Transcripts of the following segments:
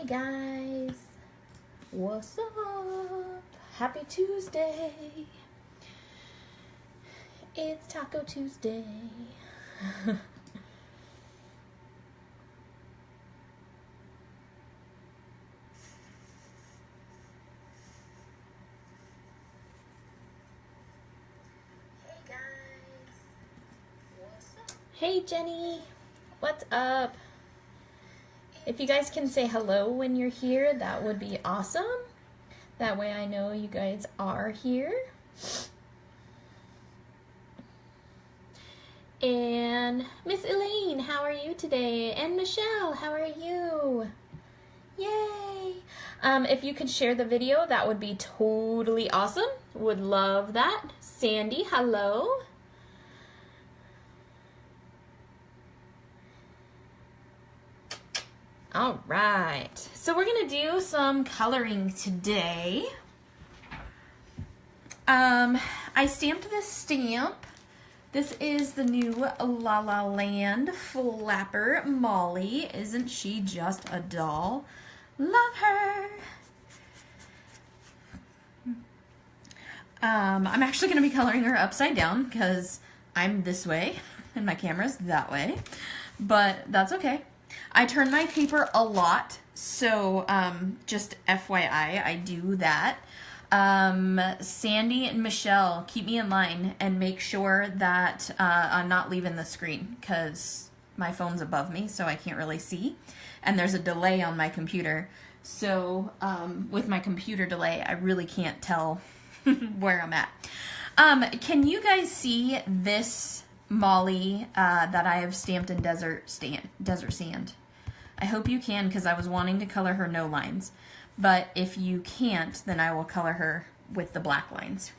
Hey guys, what's up? Happy Tuesday. It's Taco Tuesday. Hey Jenny, what's up? If you guys can say hello when you're here, that would be awesome. That way I know you guys are here. And Miss Elaine, how are you today? And Michelle, how are you? Yay! If you could share the video, that would be totally awesome. Would love that. Sandy, hello. All right, so we're gonna do some coloring today. I stamped this stamp. This is the new LaLaLand flapper, Molly. Isn't she just a doll? Love her. I'm actually gonna be coloring her upside down because I'm this way and my camera's that way, but that's okay. I turn my paper a lot, so just FYI, I do that. Sandy and Michelle, keep me in line and make sure that I'm not leaving the screen because my phone's above me, so I can't really see. And there's a delay on my computer. So with my computer delay, I really can't tell where I'm at. Can you guys see this Molly that I have stamped in desert sand? I hope you can because I was wanting to color her no lines. But if you can't, then I will color her with the black lines.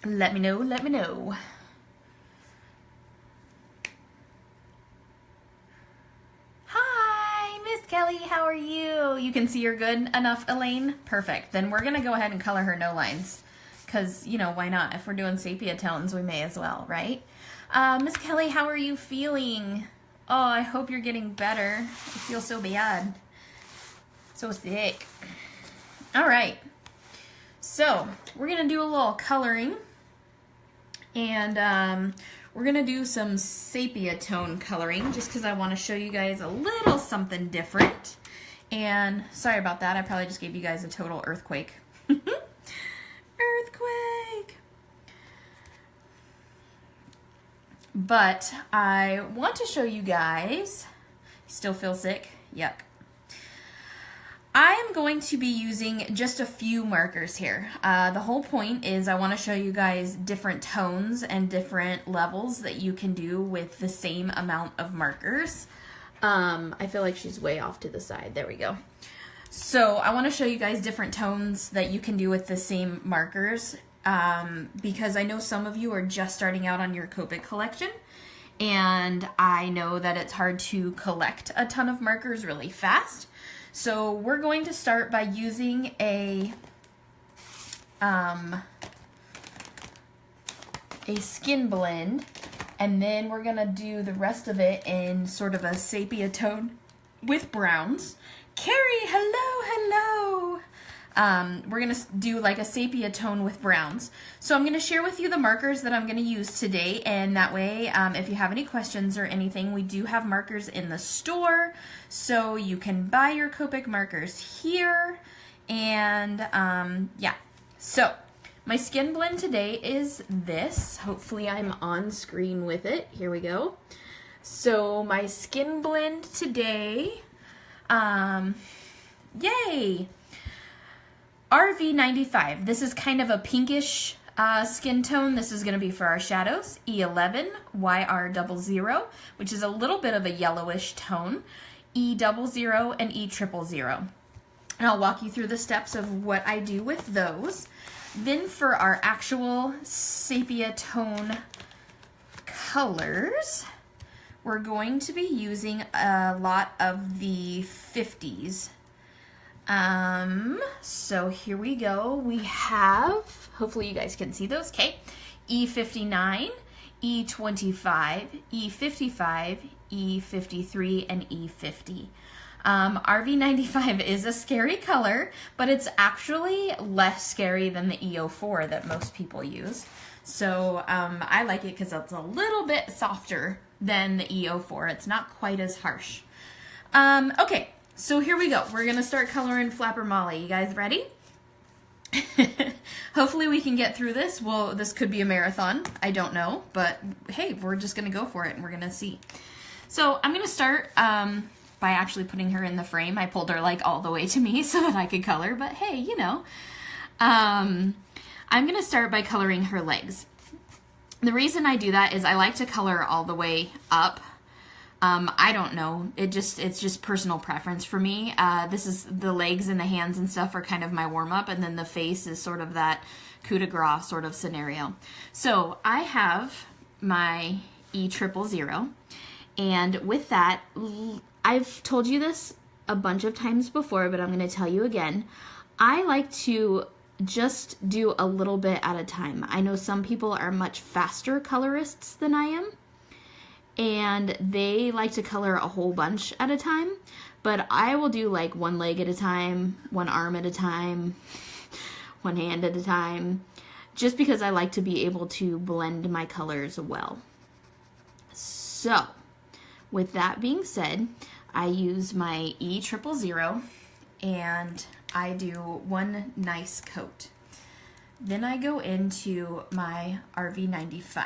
Let me know, let me know. Hi, Miss Kelly, how are you? You can see her good enough, Elaine? Perfect. Then we're gonna go ahead and color her no lines. Because, you know, why not? If we're doing sepia tones, we may as well, right? Miss Kelly, how are you feeling? Oh, I hope you're getting better. I feel so bad. So sick. All right. So, we're going to do a little coloring. And we're going to do some sepia tone coloring just because I want to show you guys a little something different. And sorry about that. I probably just gave you guys a total earthquake. Earthquake! But I want to show you guys, still feel sick? Yuck. I am going to be using just a few markers here. The whole point is I want to show you guys different tones and different levels that you can do with the same amount of markers. I feel like she's way off to the side. There we go. So I want to show you guys different tones that you can do with the same markers because I know some of you are just starting out on your Copic collection, and I know that it's hard to collect a ton of markers really fast. So we're going to start by using a skin blend, and then we're going to do the rest of it in sort of a sepia tone with browns. Carrie, hello, hello. We're going to do like a sepia tone with browns. So I'm going to share with you the markers that I'm going to use today, and that way if you have any questions or anything, we do have markers in the store, so you can buy your Copic markers here. And yeah, so my skin blend today is this. Hopefully I'm on screen with it. Here we go. So my skin blend today, yay! RV95. This is kind of a pinkish skin tone. This is going to be for our shadows. E11, YR00, which is a little bit of a yellowish tone. E00 and E000. And I'll walk you through the steps of what I do with those. Then for our actual sepia tone colors, we're going to be using a lot of the 50s. So here we go. We have, hopefully you guys can see those, okay, E59, E25, E55, E53, and E50. RV95 is a scary color, but it's actually less scary than the E04 that most people use. So I like it because it's a little bit softer than the E04. It's not quite as harsh. Okay, so here we go. We're gonna start coloring Flapper Molly. You guys ready? Hopefully we can get through this. Well, this could be a marathon. I don't know, but hey, we're just gonna go for it and we're gonna see. So I'm gonna start by actually putting her in the frame. I pulled her like all the way to me so that I could color, but hey, you know. I'm gonna start by coloring her legs. The reason I do that is I like to color all the way up. I don't know, it's just personal preference for me. This is the legs and the hands and stuff are kind of my warm-up, and then the face is sort of that coup de grace sort of scenario. So I have my E000, and with that, I've told you this a bunch of times before, but I'm going to tell you again. I like to just do a little bit at a time. I know some people are much faster colorists than I am, and they like to color a whole bunch at a time, but I will do like one leg at a time, one arm at a time, one hand at a time, just because I like to be able to blend my colors well. So, with that being said, I use my E000 and I do one nice coat. Then I go into my RV95.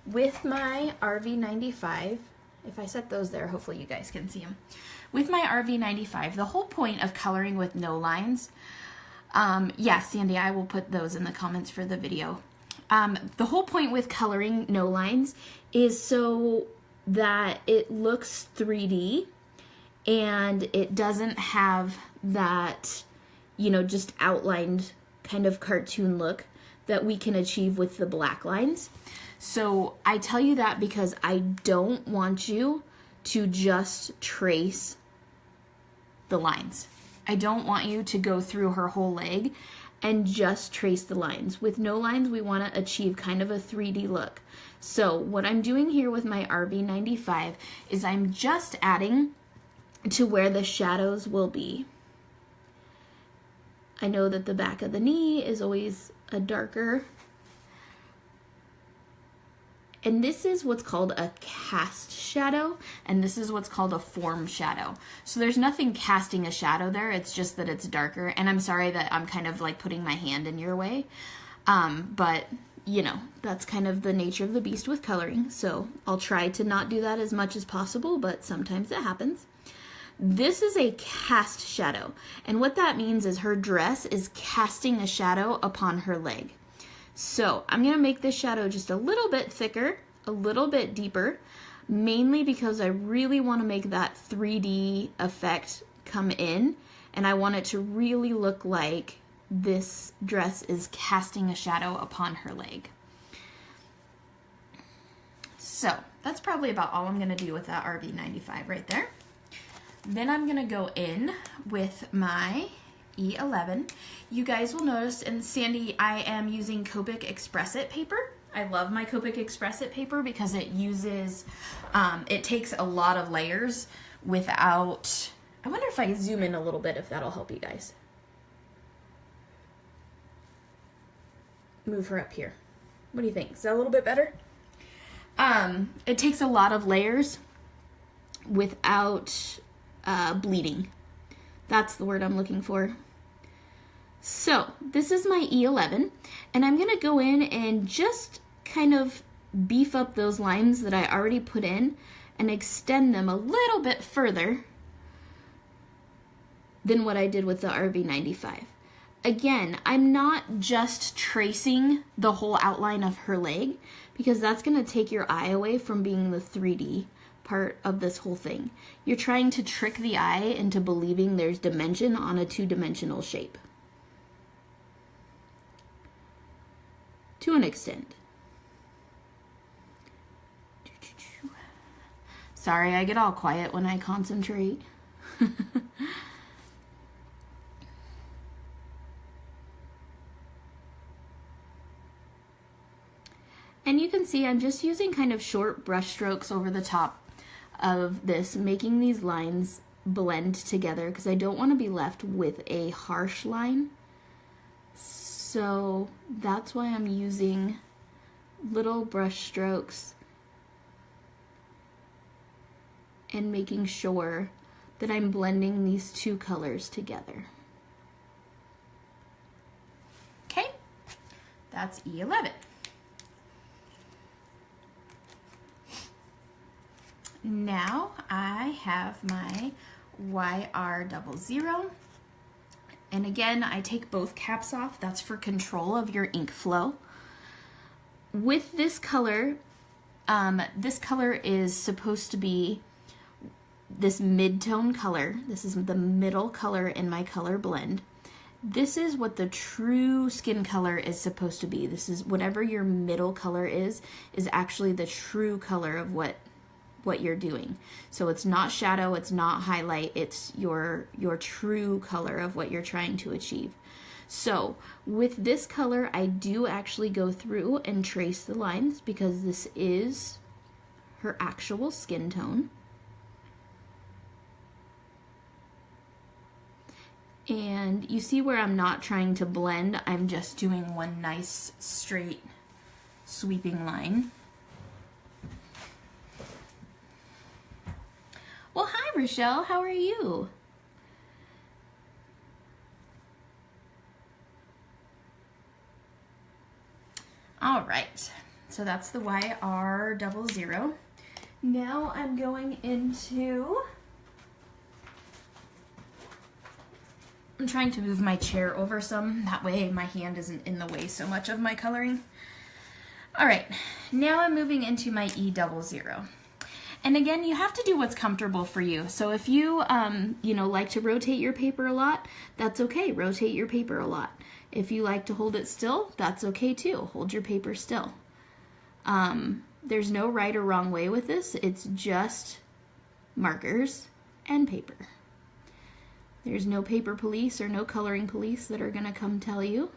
With my RV95, if I set those there, hopefully you guys can see them. With my RV95, the whole point of coloring with no lines, yeah, Sandy, I will put those in the comments for the video. The whole point with coloring no lines is so that it looks 3D and it doesn't have that, you know, just outlined kind of cartoon look that we can achieve with the black lines. So I tell you that because I don't want you to just trace the lines. I don't want you to go through her whole leg and just trace the lines. With no lines, we want to achieve kind of a 3D look. So what I'm doing here with my RV95 is I'm just adding to where the shadows will be. I know that the back of the knee is always a darker, and this is what's called a cast shadow, and this is what's called a form shadow. So there's nothing casting a shadow there, it's just that it's darker, and I'm sorry that I'm kind of like putting my hand in your way, but you know, that's kind of the nature of the beast with coloring, so I'll try to not do that as much as possible, but sometimes it happens. This is a cast shadow, and what that means is her dress is casting a shadow upon her leg. So I'm going to make this shadow just a little bit thicker, a little bit deeper, mainly because I really want to make that 3D effect come in, and I want it to really look like this dress is casting a shadow upon her leg. So that's probably about all I'm going to do with that RV95 right there. Then I'm going to go in with my E11. You guys will notice, and Sandy, I am using Copic Express It paper. I love my Copic Express It paper because it uses, it takes a lot of layers without, I wonder if I zoom in a little bit if that'll help you guys. Move her up here. What do you think? Is that a little bit better? It takes a lot of layers without bleeding. That's the word I'm looking for. So this is my E11, and I'm going to go in and just kind of beef up those lines that I already put in and extend them a little bit further than what I did with the RV95. Again, I'm not just tracing the whole outline of her leg because that's going to take your eye away from being the 3D part of this whole thing. You're trying to trick the eye into believing there's dimension on a two-dimensional shape. To an extent. Sorry, I get all quiet when I concentrate. And you can see I'm just using kind of short brush strokes over the top of this, making these lines blend together because I don't want to be left with a harsh line. So that's why I'm using little brush strokes and making sure that I'm blending these two colors together. Okay, that's E11. Now I have my YR00. And again, I take both caps off. That's for control of your ink flow. With this color is supposed to be this mid-tone color. This is the middle color in my color blend. This is what the true skin color is supposed to be. This is whatever your middle color is actually the true color of what you're doing. So it's not shadow, it's not highlight, it's your true color of what you're trying to achieve. So with this color, I do actually go through and trace the lines because this is her actual skin tone. And you see where I'm not trying to blend, I'm just doing one nice straight sweeping line. Well, hi Rochelle, how are you? All right, so that's the YR00. Now I'm going into, I'm trying to move my chair over some, that way my hand isn't in the way so much of my coloring. All right, now I'm moving into my E00. And again, you have to do what's comfortable for you. So if you, like to rotate your paper a lot, that's okay. Rotate your paper a lot. If you like to hold it still, that's okay too. Hold your paper still. There's no right or wrong way with this. It's just markers and paper. There's no paper police or no coloring police that are gonna come tell you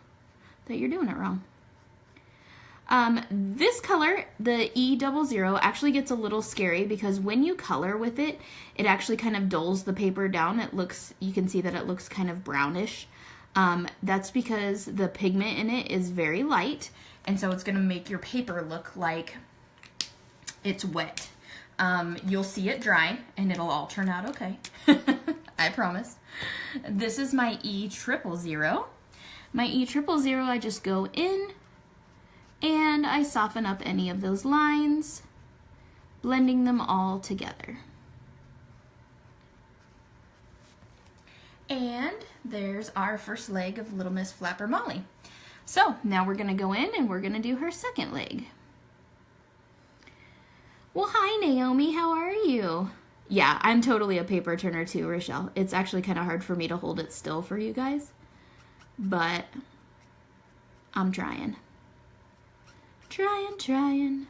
that you're doing it wrong. This color, the E00, actually gets a little scary because when you color with it, it actually kind of dulls the paper down. It looks, you can see that it looks kind of brownish. That's because the pigment in it is very light, and so it's gonna make your paper look like it's wet. You'll see it dry, and it'll all turn out okay. I promise. This is my E000. My E000, I just go in, and I soften up any of those lines, blending them all together. And there's our first leg of Little Miss Flapper Molli. So now we're gonna go in and we're gonna do her second leg. Well, hi Naomi, how are you? Yeah, I'm totally a paper turner too, Rochelle. It's actually kind of hard for me to hold it still for you guys, but I'm trying. Trying.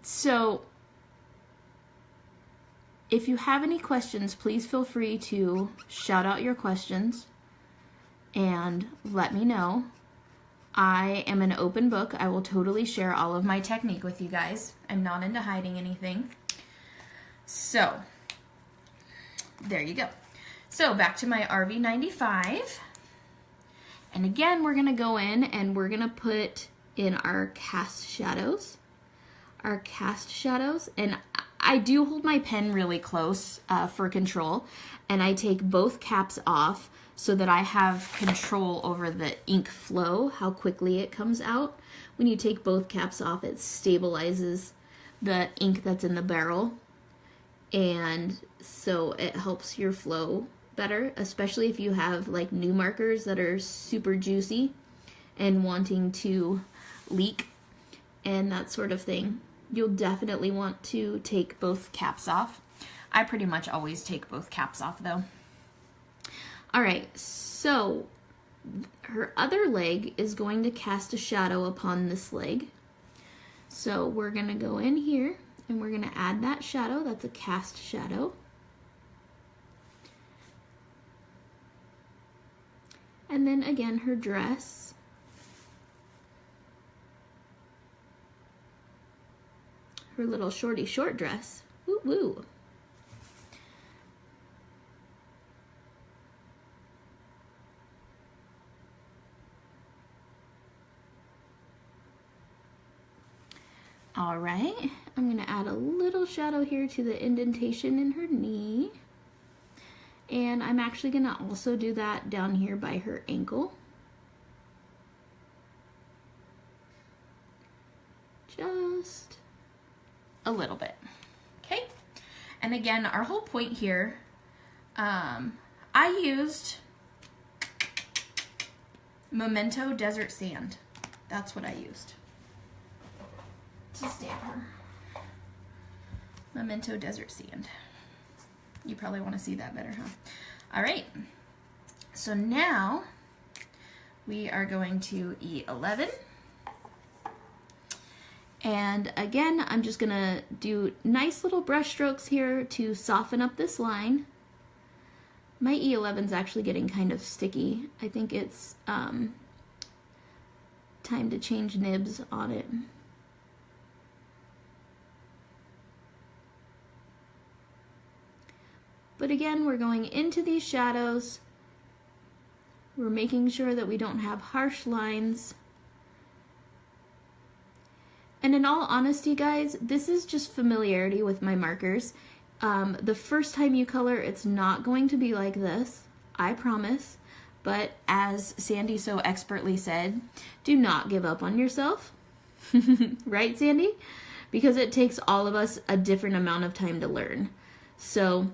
So, if you have any questions, please feel free to shout out your questions and let me know. I am an open book. I will totally share all of my technique with you guys. I'm not into hiding anything. So, there you go. So, back to my RV95. And again, we're gonna go in and we're gonna put in our cast shadows. And I do hold my pen really close for control, and I take both caps off so that I have control over the ink flow, how quickly it comes out. When you take both caps off, it stabilizes the ink that's in the barrel, and so it helps your flow better, especially if you have like new markers that are super juicy and wanting to leak and that sort of thing. You'll definitely want to take both caps off. I pretty much always take both caps off though. All right, so her other leg is going to cast a shadow upon this leg. So we're gonna go in here and we're gonna add that shadow. That's a cast shadow. And then again, her dress. Her little shorty short dress. Woo woo. All right, I'm gonna add a little shadow here to the indentation in her knee. And I'm actually gonna also do that down here by her ankle. Just a little bit, okay? And again, our whole point here, I used Memento Desert Sand. That's what I used to stamp her. Memento Desert Sand. You probably want to see that better, huh? All right, so now we are going to E11. And again, I'm just gonna do nice little brush strokes here to soften up this line. My E11's actually getting kind of sticky. I think it's time to change nibs on it. But again, we're going into these shadows. We're making sure that we don't have harsh lines. And in all honesty, guys, this is just familiarity with my markers. The first time you color, it's not going to be like this, I promise. But as Sandy so expertly said, do not give up on yourself. Right, Sandy? Because it takes all of us a different amount of time to learn. So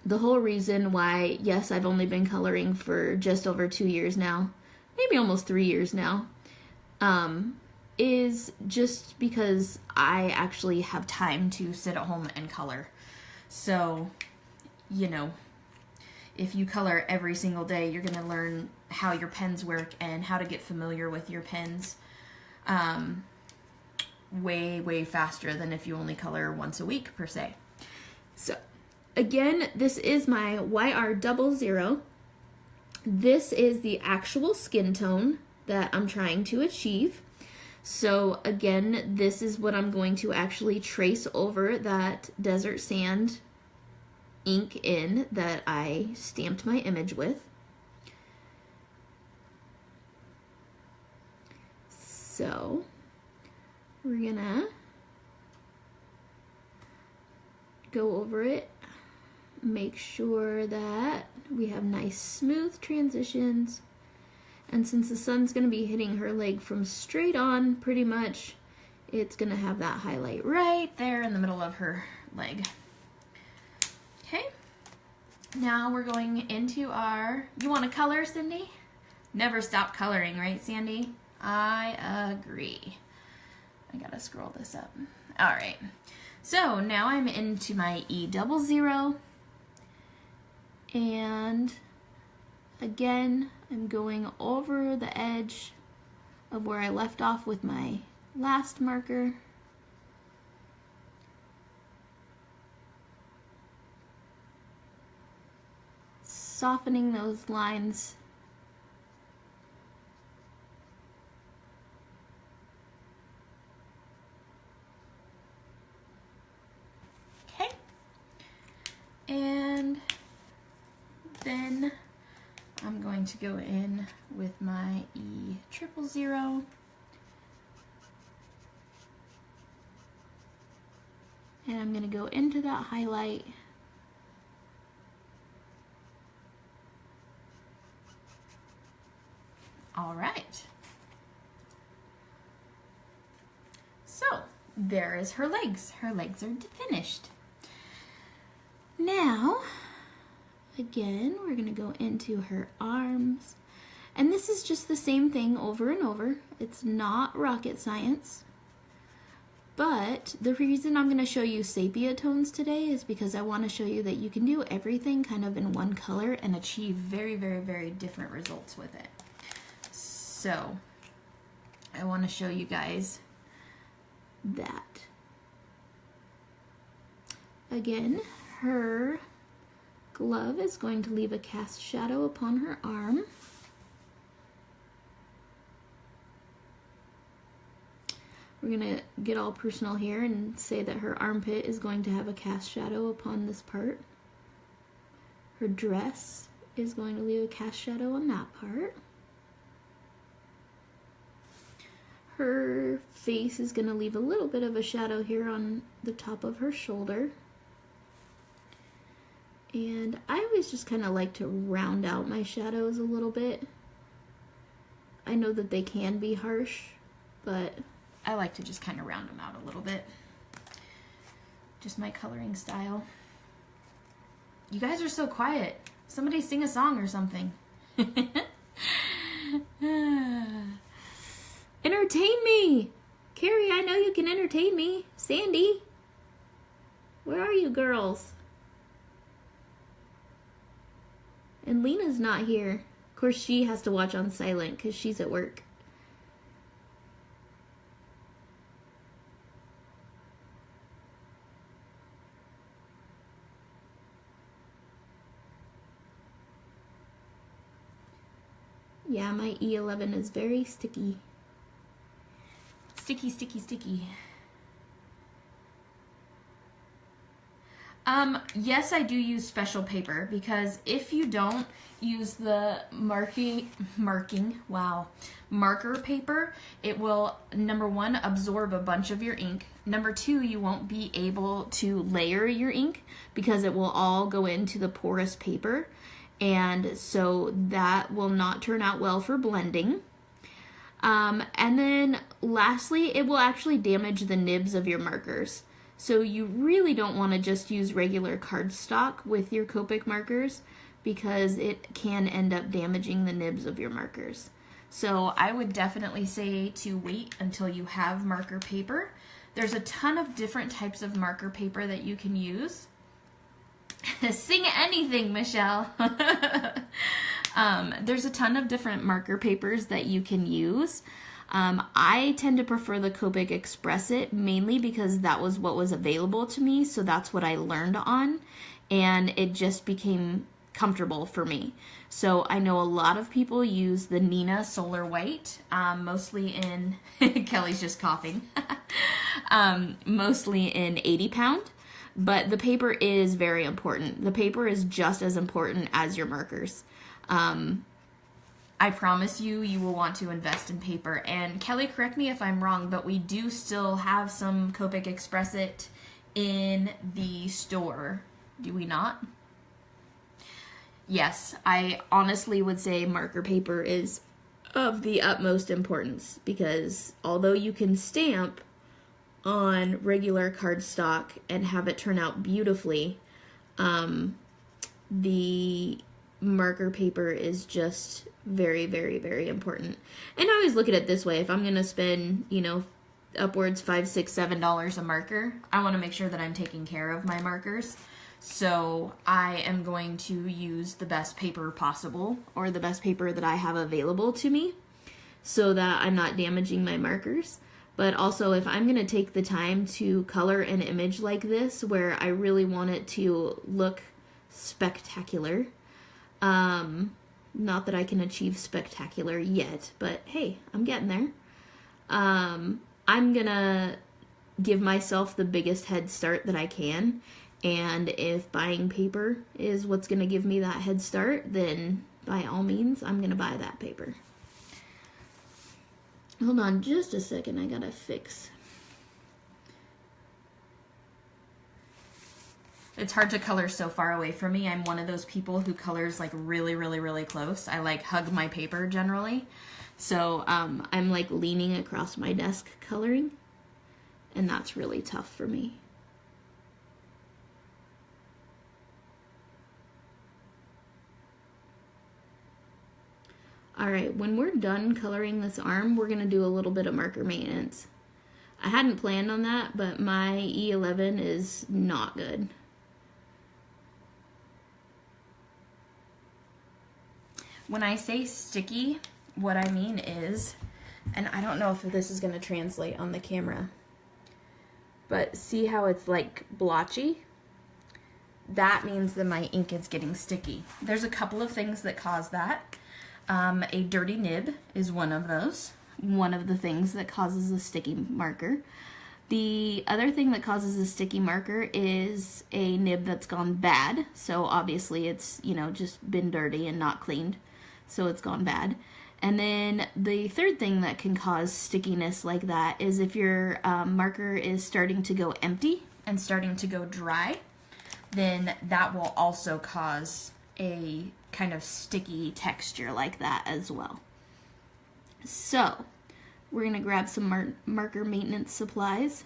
the whole reason why, yes, I've only been coloring for just over 2 years now, maybe almost 3 years now, is just because I actually have time to sit at home and color. So, you know, if you color every single day, you're going to learn how your pens work and how to get familiar with your pens way faster than if you only color once a week, per se. So, again, this is my YR00. This is the actual skin tone that I'm trying to achieve. So again, this is what I'm going to actually trace over that desert sand ink in that I stamped my image with. So we're gonna go over it, make sure that we have nice smooth transitions. And since the sun's going to be hitting her leg from straight on, pretty much, it's going to have that highlight right there in the middle of her leg. Okay, now we're going into our, you want to color, Cindy? Never stop coloring, right, Sandy? I agree. I gotta scroll this up. All right, so now I'm into my E00, and again, I'm going over the edge of where I left off with my last marker. Softening those lines. Okay. And then I'm going to go in with my E00. And I'm going to go into that highlight. All right. So there is her legs. Her legs are finished. Now, again, we're going to go into her arms. And this is just the same thing over and over. It's not rocket science. But the reason I'm going to show you sepia tones today is because I want to show you that you can do everything kind of in one color and achieve very, very, very different results with it. So I want to show you guys that. Again, her glove is going to leave a cast shadow upon her arm. We're going to get all personal here and say that her armpit is going to have a cast shadow upon this part. Her dress is going to leave a cast shadow on that part. her face is going to leave a little bit of a shadow here on the top of her shoulder. And I always just kind of like to round out my shadows a little bit. I know that they can be harsh, but I like to just kind of round them out a little bit. Just my coloring style. You guys are so quiet. Somebody sing a song or something. Entertain me! Carrie, I know you can entertain me. Sandy, where are you girls? And Lena's not here. Of course, she has to watch on silent because she's at work. Yeah, my E11 is very sticky. Sticky, sticky, sticky. Yes, I do use special paper because if you don't use the marker paper, it will, number one, absorb a bunch of your ink. Number two, you won't be able to layer your ink because it will all go into the porous paper. And so that will not turn out well for blending. And then lastly, it will actually damage the nibs of your markers. So you really don't want to just use regular cardstock with your Copic markers because it can end up damaging the nibs of your markers. So I would definitely say to wait until you have marker paper. There's a ton of different types of marker paper that you can use. Sing anything, Michelle. There's a ton of different marker papers that you can use. I tend to prefer the Copic Express It mainly because that was what was available to me, so that's what I learned on, and it just became comfortable for me. So I know a lot of people use the Nina Solar White, mostly in, Kelly's just coughing, mostly in 80 pound. But the paper is very important. The paper is just as important as your markers. I promise you, you will want to invest in paper. And Kelly, correct me if I'm wrong, but we do still have some Copic Express It in the store. Do we not? Yes, I honestly would say marker paper is of the utmost importance because although you can stamp on regular cardstock and have it turn out beautifully, the marker paper is just very, very, very important. And I always look at it this way: if I'm going to spend, you know, upwards $5, $6, $7 a marker, I want to make sure that I'm taking care of my markers. So I am going to use the best paper possible, or the best paper that I have available to me, so that I'm not damaging my markers. But also, if I'm going to take the time to color an image like this, where I really want it to look spectacular, not that I can achieve spectacular yet, but hey, I'm getting there. I'm going to give myself the biggest head start that I can, and if buying paper is what's going to give me that head start, then by all means, I'm going to buy that paper. Hold on just a second, I gotta fix. It's hard to color so far away from me. I'm one of those people who colors like really, really, really close. I like hug my paper generally. So I'm like leaning across my desk coloring, and that's really tough for me. Alright, when we're done coloring this arm, we're going to do a little bit of marker maintenance. I hadn't planned on that, but my E11 is not good. When I say sticky, what I mean is, and I don't know if this is going to translate on the camera, but see how it's like blotchy? That means that my ink is getting sticky. There's a couple of things that cause that. A dirty nib is one of those, one of the things that causes a sticky marker. The other thing that causes a sticky marker is a nib that's gone bad. So obviously it's, you know, just been dirty and not cleaned, so it's gone bad. And then the third thing that can cause stickiness like that is if your marker is starting to go empty and starting to go dry, then that will also cause a kind of sticky texture like that as well. So we're going to grab some marker maintenance supplies,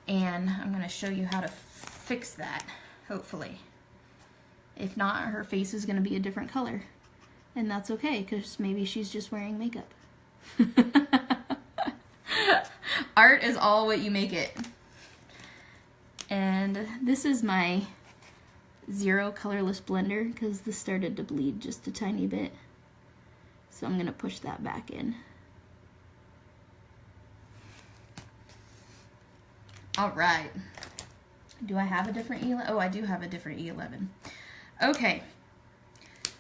and I'm going to show you how to fix that, hopefully. If not, her face is going to be a different color. And that's okay, because maybe she's just wearing makeup. Art is all what you make it. And this is my zero colorless blender, because this started to bleed just a tiny bit. So I'm going to push that back in. All right. Do I have a different E11? Oh, I do have a different E11. Okay.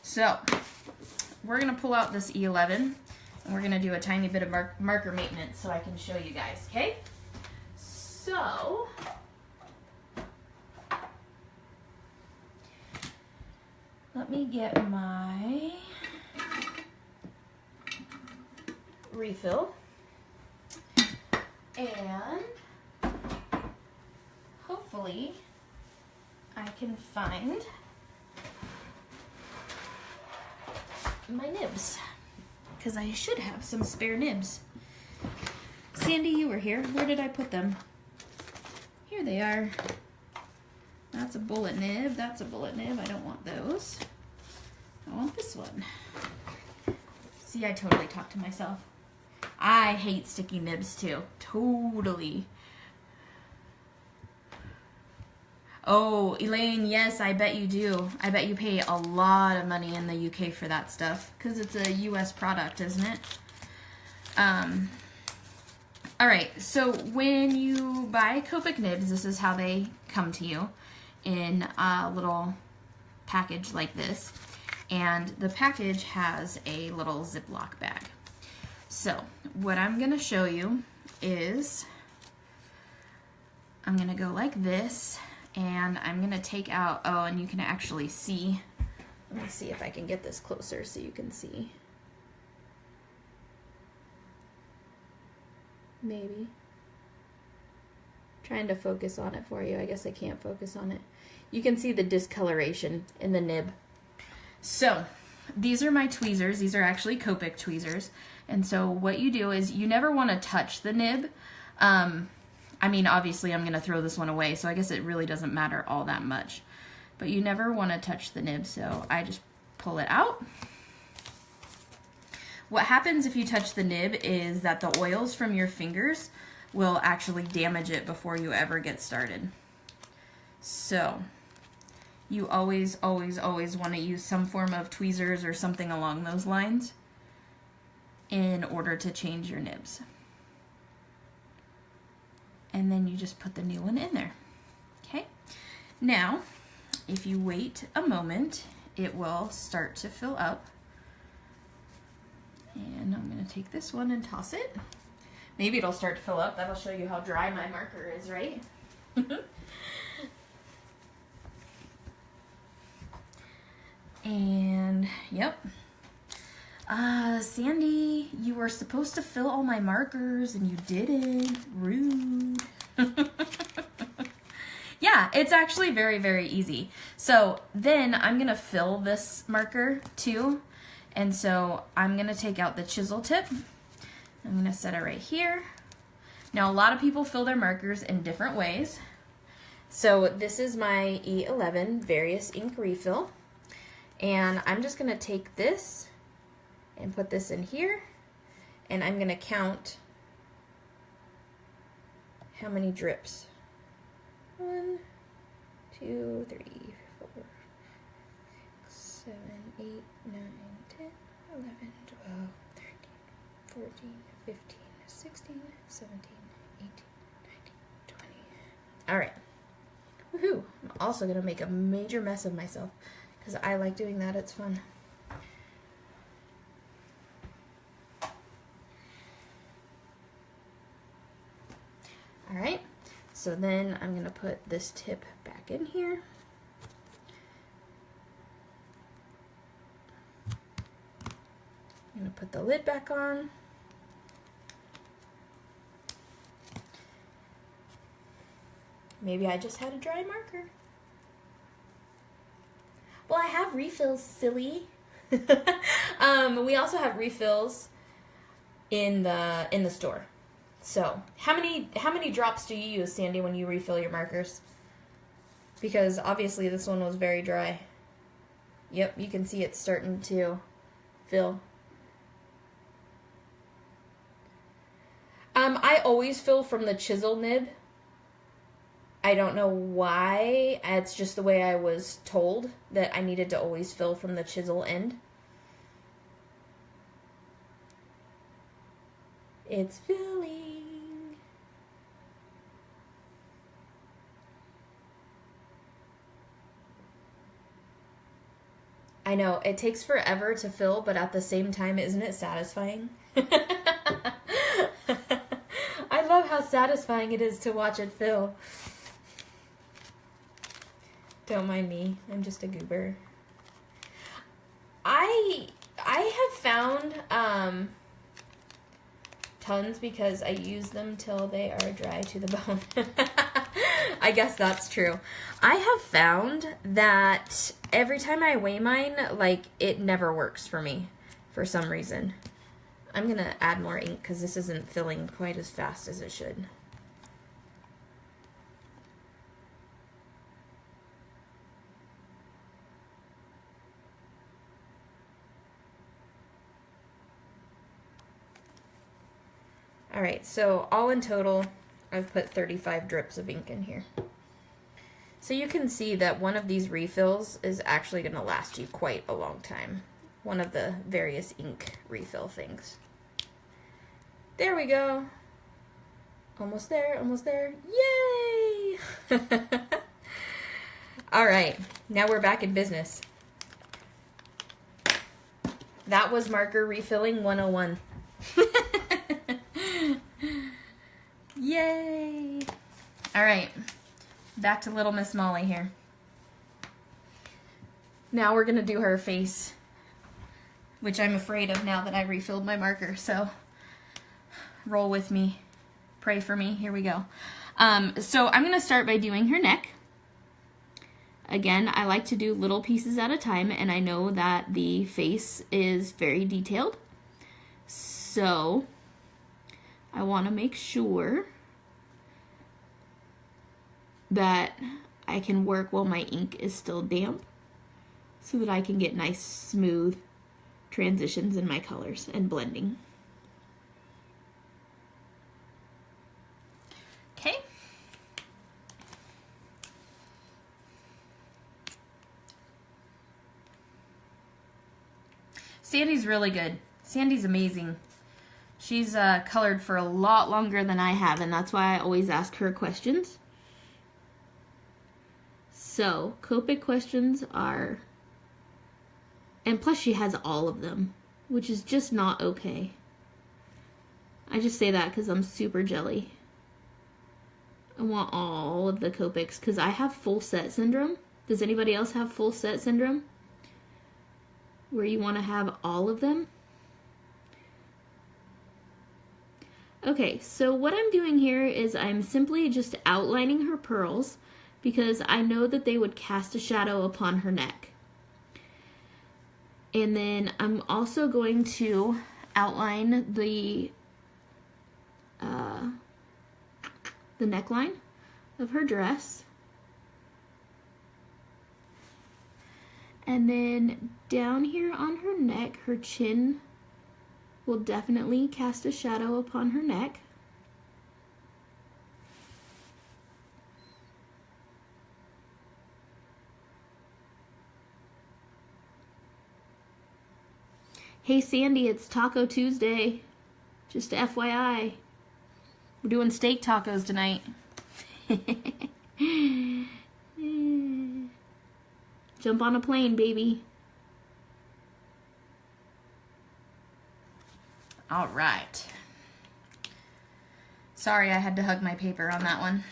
So we're going to pull out this E11, and we're going to do a tiny bit of marker maintenance so I can show you guys, okay? So let me get my refill, and hopefully I can find my nibs, because I should have some spare nibs. Sandy, you were here. Where did I put them? Here they are. That's a bullet nib. That's a bullet nib. I don't want those. I want this one. See, I totally talk to myself. I hate sticky nibs too. Totally. Oh, Elaine, yes, I bet you do. I bet you pay a lot of money in the UK for that stuff, because it's a US product, isn't it? All right, so when you buy Copic nibs, this is how they come to you, in a little package like this. And the package has a little Ziploc bag. So what I'm gonna show you is, I'm gonna go like this, and I'm gonna take out, oh, and you can actually see, let me see if I can get this closer so you can see. Maybe. Trying to focus on it for you. I guess I can't focus on it. You can see the discoloration in the nib. So these are my tweezers. These are actually Copic tweezers. And so what you do is you never want to touch the nib. I mean, obviously I'm going to throw this one away, so I guess it really doesn't matter all that much. But you never want to touch the nib, so I just pull it out. What happens if you touch the nib is that the oils from your fingers will actually damage it before you ever get started. So you always, always, always want to use some form of tweezers or something along those lines in order to change your nibs. And then you just put the new one in there. Okay. Now, if you wait a moment, it will start to fill up. And I'm going to take this one and toss it. Maybe it'll start to fill up. That'll show you how dry my marker is, right? And, yep. Sandy, you were supposed to fill all my markers and you didn't. Rude. Yeah, it's actually very, very easy. So then I'm going to fill this marker too. And so I'm going to take out the chisel tip. I'm going to set it right here. Now a lot of people fill their markers in different ways. So this is my E11 Various Ink Refill. And I'm just going to take this and put this in here, and I'm going to count how many drips. 1, 2, 3, 4, 7, 8, 9, 10, 11, 12, 13, 14, 15, 16, 17, 18, 19, 20. All right. Woohoo! I'm also going to make a major mess of myself because I like doing that. It's fun. All right, so then I'm going to put this tip back in here. I'm going to put the lid back on. Maybe I just had a dry marker. Well, I have refills, silly. We also have refills in the store. So, how many drops do you use, Sandy, when you refill your markers? Because obviously this one was very dry. Yep, you can see it's starting to fill. I always fill from the chisel nib. I don't know why. It's just the way I was told that I needed to always fill from the chisel end. It's filling. I know, it takes forever to fill, but at the same time, isn't it satisfying? I love how satisfying it is to watch it fill. Don't mind me, I'm just a goober. I have found tons because I use them till they are dry to the bone. I guess that's true. I have found that every time I weigh mine, like, it never works for me for some reason. I'm gonna add more ink because this isn't filling quite as fast as it should. All right, so all in total, I've put 35 drips of ink in here. So you can see that one of these refills is actually going to last you quite a long time. One of the various ink refill things. There we go. Almost there, almost there. Yay! All right, now we're back in business. That was marker refilling 101. Yay! All right, back to little Miss Molly here. Now we're gonna do her face, which I'm afraid of now that I refilled my marker, so roll with me, pray for me, here we go. So I'm gonna start by doing her neck. Again, I like to do little pieces at a time, and I know that the face is very detailed, so I want to make sure that I can work while my ink is still damp so that I can get nice smooth transitions in my colors and blending. Okay. Sandy's really good. Sandy's amazing. She's colored for a lot longer than I have, and that's why I always ask her questions. So, Copic questions are, and plus she has all of them, which is just not okay. I just say that because I'm super jelly. I want all of the Copics because I have full set syndrome. Does anybody else have full set syndrome? Where you want to have all of them? Okay, so what I'm doing here is I'm simply just outlining her pearls because I know that they would cast a shadow upon her neck. And then I'm also going to outline the neckline of her dress. And then down here on her neck, her chin will definitely cast a shadow upon her neck. Hey Sandy, it's Taco Tuesday. Just FYI. We're doing steak tacos tonight. Jump on a plane, baby. All right. Sorry, I had to hug my paper on that one.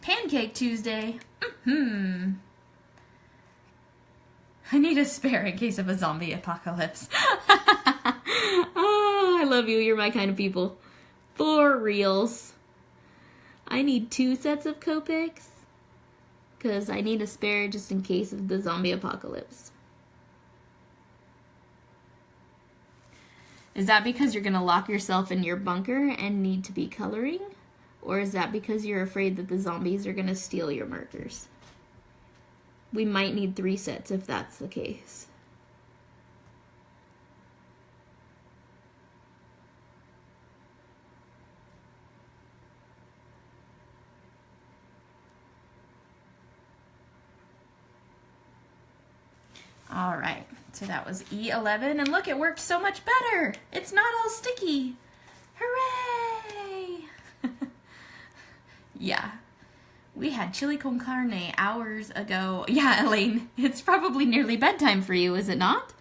Pancake Tuesday. I need a spare in case of a zombie apocalypse. Oh, I love you. You're my kind of people. For reals. I need 2 sets of Copics because I need a spare just in case of the zombie apocalypse. Is that because you're going to lock yourself in your bunker and need to be coloring? Or is that because you're afraid that the zombies are going to steal your markers? We might need 3 sets if that's the case. All right, so that was E11, and look, it worked so much better. It's not all sticky. Hooray! Yeah, we had chili con carne hours ago. Yeah, Elaine, it's probably nearly bedtime for you, is it not?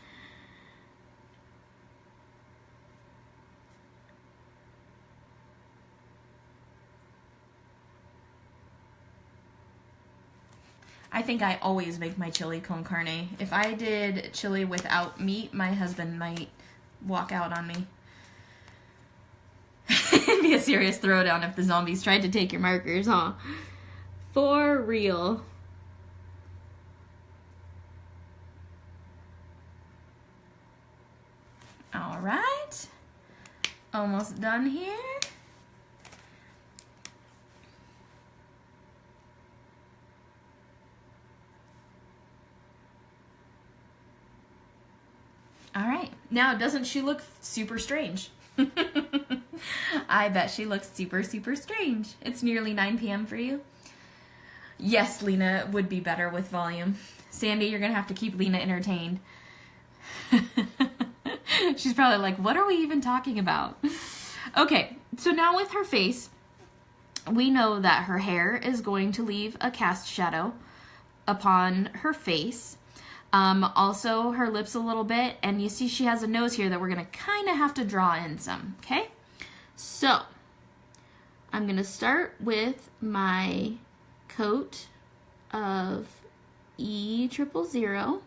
I think I always make my chili con carne. If I did chili without meat, my husband might walk out on me. It'd be a serious throwdown if the zombies tried to take your markers, huh? For real. All right. Almost done here. All right. Now, doesn't she look super strange? I bet she looks super, super strange. It's nearly 9 p.m. for you. Yes, Lena would be better with volume. Sandy, you're going to have to keep Lena entertained. She's probably like, what are we even talking about? Okay, so now with her face, we know that her hair is going to leave a cast shadow upon her face. Also her lips a little bit, and you see she has a nose here that we're going to kind of have to draw in some, okay? So, I'm going to start with my coat of E000,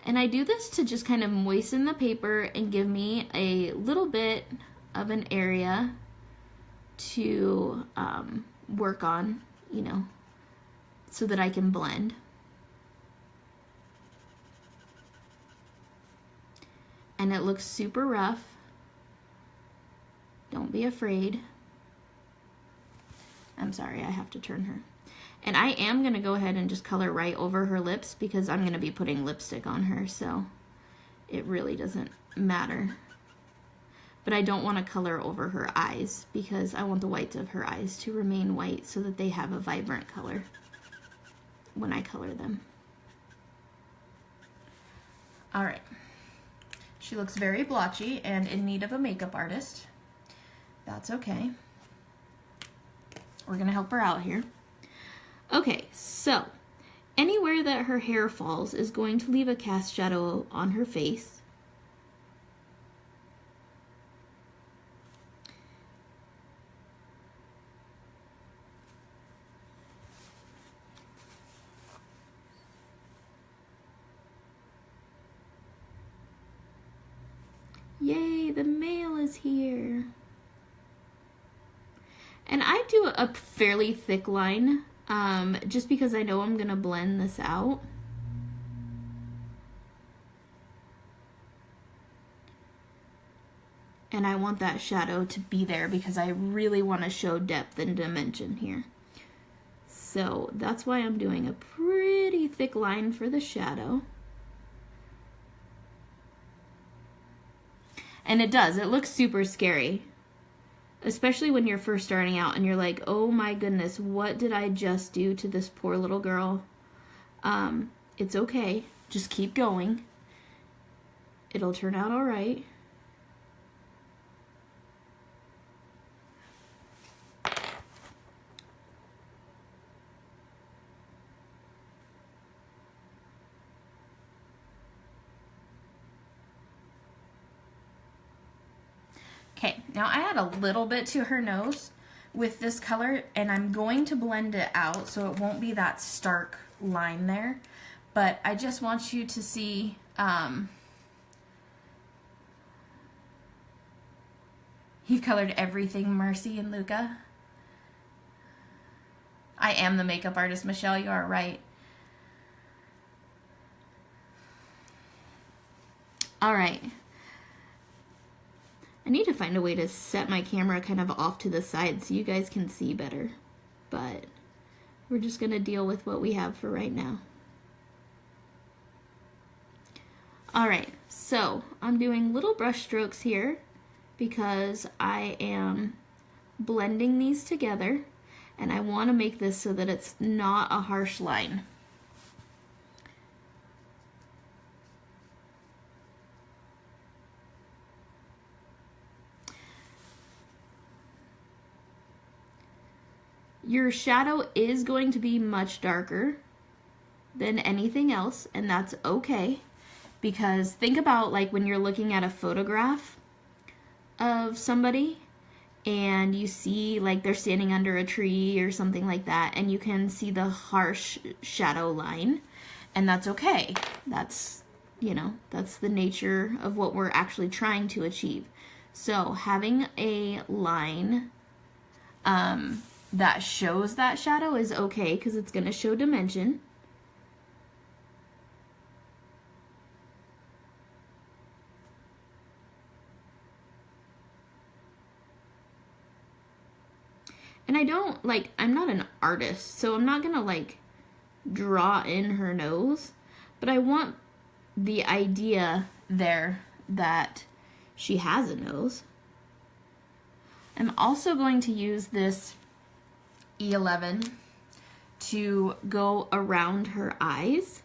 and I do this to just kind of moisten the paper and give me a little bit of an area to work on, you know, so that I can blend. And it looks super rough. Don't be afraid. I'm sorry, I have to turn her. And I am going to go ahead and just color right over her lips because I'm going to be putting lipstick on her, so it really doesn't matter. But I don't want to color over her eyes because I want the whites of her eyes to remain white so that they have a vibrant color when I color them. All right. She looks very blotchy and in need of a makeup artist. That's okay. We're going to help her out here. Okay, so anywhere that her hair falls is going to leave a cast shadow on her face. Yay, the mail is here. And I do a fairly thick line, just because I know I'm going to blend this out. And I want that shadow to be there because I really want to show depth and dimension here. So that's why I'm doing a pretty thick line for the shadow. And it does. It looks super scary. Especially when you're first starting out and you're like, oh my goodness, what did I just do to this poor little girl? It's okay. Just keep going. It'll turn out all right. Okay, now I add a little bit to her nose with this color, and I'm going to blend it out so it won't be that stark line there. but I just want you to see you've colored everything, Mercy and Luca. I am the makeup artist, Michelle, you are right. All right. I need to find a way to set my camera kind of off to the side so you guys can see better, but we're just gonna deal with what we have for right now. All right, so I'm doing little brush strokes here because I am blending these together, and I want to make this so that it's not a harsh line. Your shadow is going to be much darker than anything else, and that's okay, because think about like when you're looking at a photograph of somebody and you see like they're standing under a tree or something like that, and you can see the harsh shadow line, and that's okay. That's, you know, that's the nature of what we're actually trying to achieve. So having a line that shows that shadow is okay because it's going to show dimension. And I don't, like, I'm not an artist, so I'm not going to, like, draw in her nose, but I want the idea there that she has a nose. I'm also going to use this E11 to go around her eyes,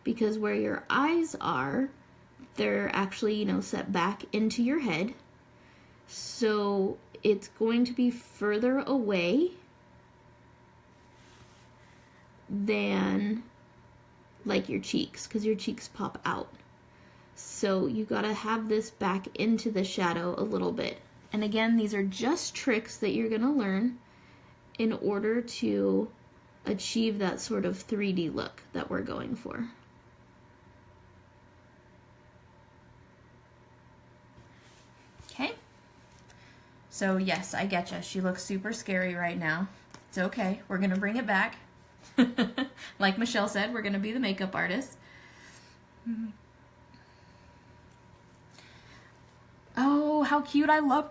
because where your eyes are, they're actually, you know, set back into your head. So it's going to be further away than like your cheeks, because your cheeks pop out. So you gotta have this back into the shadow a little bit. And again, these are just tricks that you're gonna learn in order to achieve that sort of 3D look that we're going for. Okay. So yes, I getcha. She looks super scary right now. It's okay. We're gonna bring it back. Like Michelle said, we're gonna be the makeup artist. Oh, how cute. I love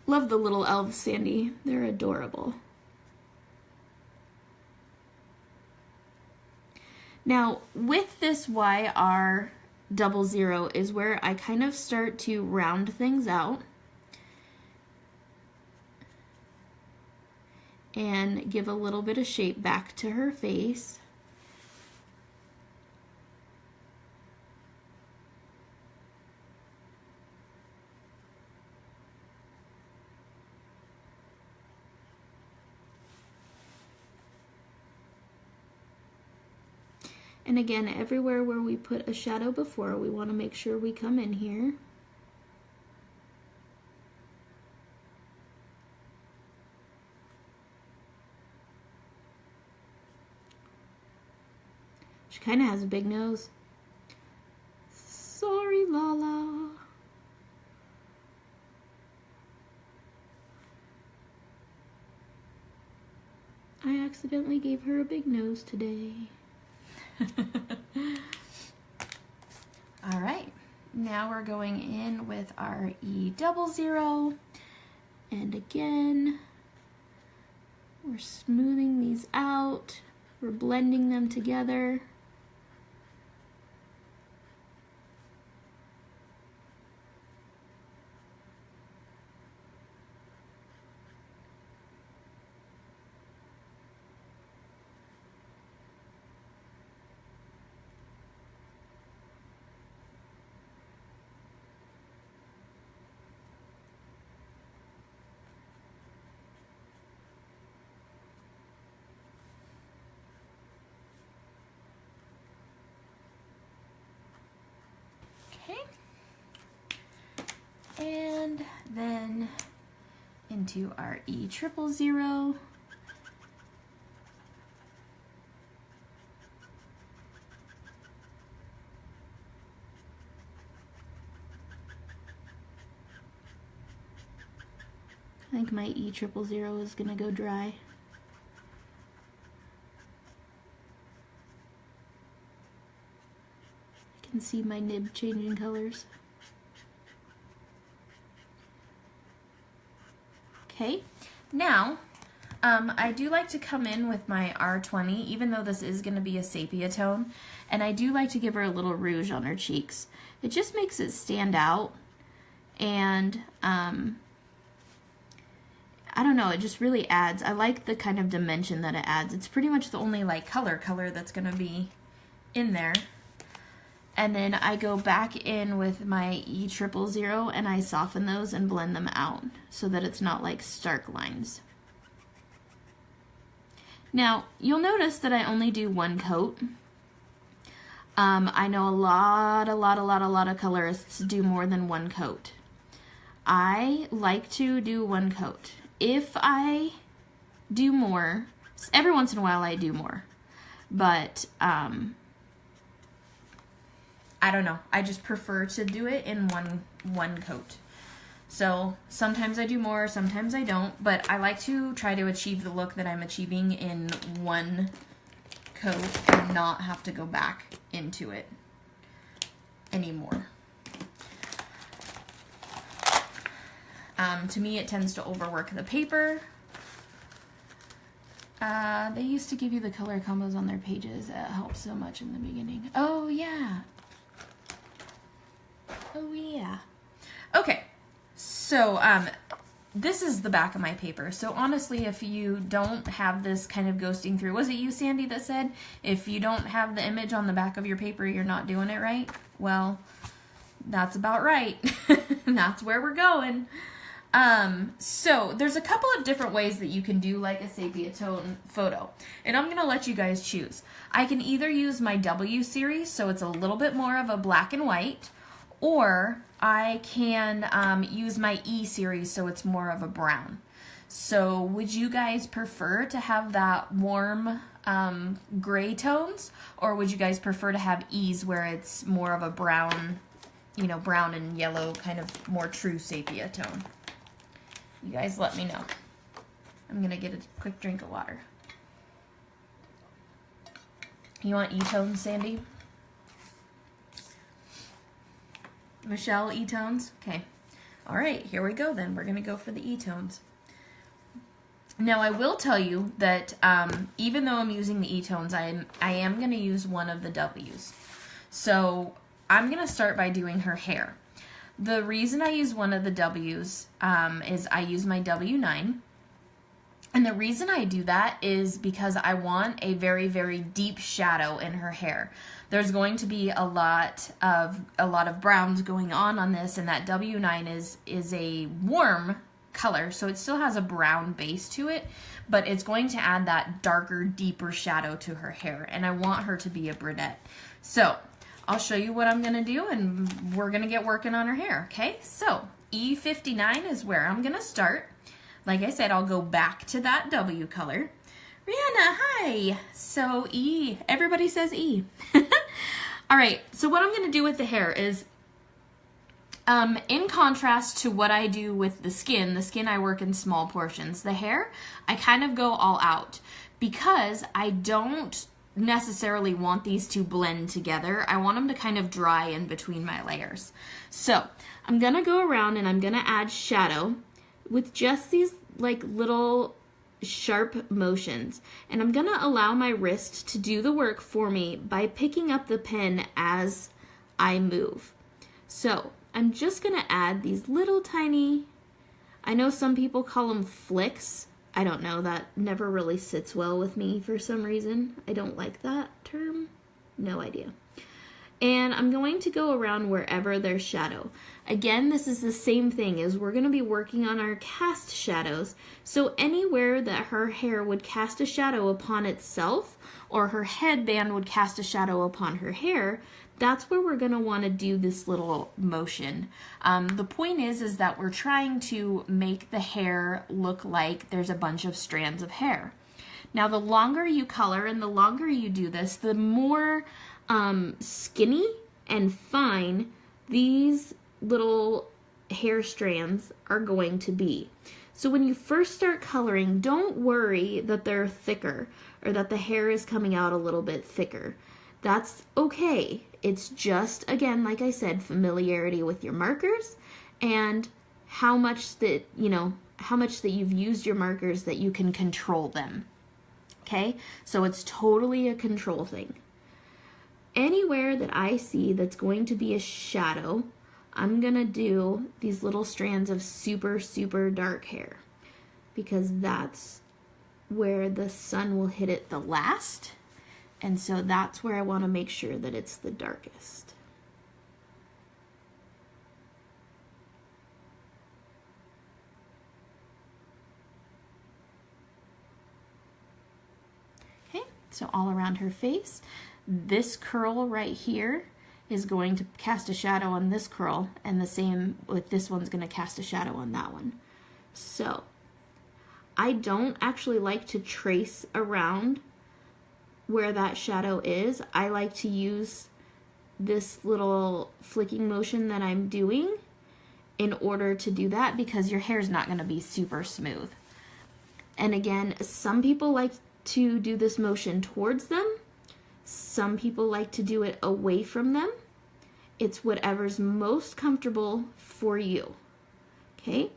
the little elves, Sandy. They're adorable. Now, with this YR00 is where I kind of start to round things out and give a little bit of shape back to her face. And again, everywhere where we put a shadow before, we want to make sure we come in here. She kind of has a big nose. Sorry, LaLa. I accidentally gave her a big nose today. All right, now we're going in with our E00, and again, we're smoothing these out, we're blending them together. And then into our E000. I think my E000 is gonna go dry. I can see my nib changing colors. Okay, now I do like to come in with my R20, even though this is going to be a sepia tone, and I do like to give her a little rouge on her cheeks. It just makes it stand out, and I don't know, it just really adds. I like the kind of dimension that it adds. It's pretty much the only like color that's going to be in there. And then I go back in with my E000 and I soften those and blend them out so that it's not like stark lines. Now, you'll notice that I only do one coat. I know a lot of colorists do more than one coat. I like to do one coat. If I do more, every once in a while I do more, but I don't know. I just prefer to do it in one coat. So sometimes I do more, sometimes I don't, but I like to try to achieve the look that I'm achieving in one coat and not have to go back into it anymore. To me, it tends to overwork the paper. They used to give you the color combos on their pages. That helps so much in the beginning. Oh, yeah. Oh, yeah. Okay, so this is the back of my paper. So honestly, if you don't have this kind of ghosting through, was it you, Sandy, that said, if you don't have the image on the back of your paper, you're not doing it right? Well, that's about right. That's where we're going. So there's a couple of different ways that you can do like a sepia tone photo, and I'm going to let you guys choose. I can either use my W series, so it's a little bit more of a black and white, or I can use my E series, so it's more of a brown. So would you guys prefer to have that warm gray tones, or would you guys prefer to have E's where it's more of a brown, you know, brown and yellow, kind of more true sepia tone? You guys let me know. I'm going to get a quick drink of water. You want E-tones, Sandy? Michelle, E-tones? Okay. All right, here we go then. We're going to go for the E-tones. Now, I will tell you that even though I'm using the E-tones, I am going to use one of the W's. So I'm going to start by doing her hair. The reason I use one of the W's is I use my W9. And the reason I do that is because I want a very, very deep shadow in her hair. There's going to be a lot of browns going on this, and that W9 is a warm color, so it still has a brown base to it, but it's going to add that darker, deeper shadow to her hair, and I want her to be a brunette. So I'll show you what I'm going to do, and we're going to get working on her hair, okay? So E59 is where I'm going to start. Like I said, I'll go back to that W color. Rihanna, hi! So E, everybody says E. All right, so what I'm going to do with the hair is, in contrast to what I do with the skin I work in small portions. The hair, I kind of go all out because I don't necessarily want these to blend together. I want them to kind of dry in between my layers. So I'm going to go around and I'm going to add shadow with just these like little sharp motions, and I'm gonna allow my wrist to do the work for me by picking up the pen as I move. So I'm just gonna add these little tiny, I know some people call them flicks. I don't know, that never really sits well with me for some reason. I don't like that term, no idea. And I'm going to go around wherever there's shadow. Again, this is the same thing as we're going to be working on our cast shadows. So anywhere that her hair would cast a shadow upon itself, or her headband would cast a shadow upon her hair, that's where we're going to want to do this little motion. The point is that we're trying to make the hair look like there's a bunch of strands of hair. Now, the longer you color and the longer you do this, the more skinny and fine these little hair strands are going to be. So when you first start coloring, don't worry that they're thicker or that the hair is coming out a little bit thicker. That's okay. It's just, again, like I said, familiarity with your markers and how much that, how much that you've used your markers that you can control them. Okay? So it's totally a control thing. Anywhere that I see that's going to be a shadow, I'm going to do these little strands of super, super dark hair because that's where the sun will hit it the last. And so that's where I want to make sure that it's the darkest. Okay, so all around her face. This curl right here is going to cast a shadow on this curl, and the same with this one's going to cast a shadow on that one. So I don't actually like to trace around where that shadow is. I like to use this little flicking motion that I'm doing in order to do that because your hair is not going to be super smooth. And again, some people like to do this motion towards them. Some people like to do it away from them. It's whatever's most comfortable for you. Okay?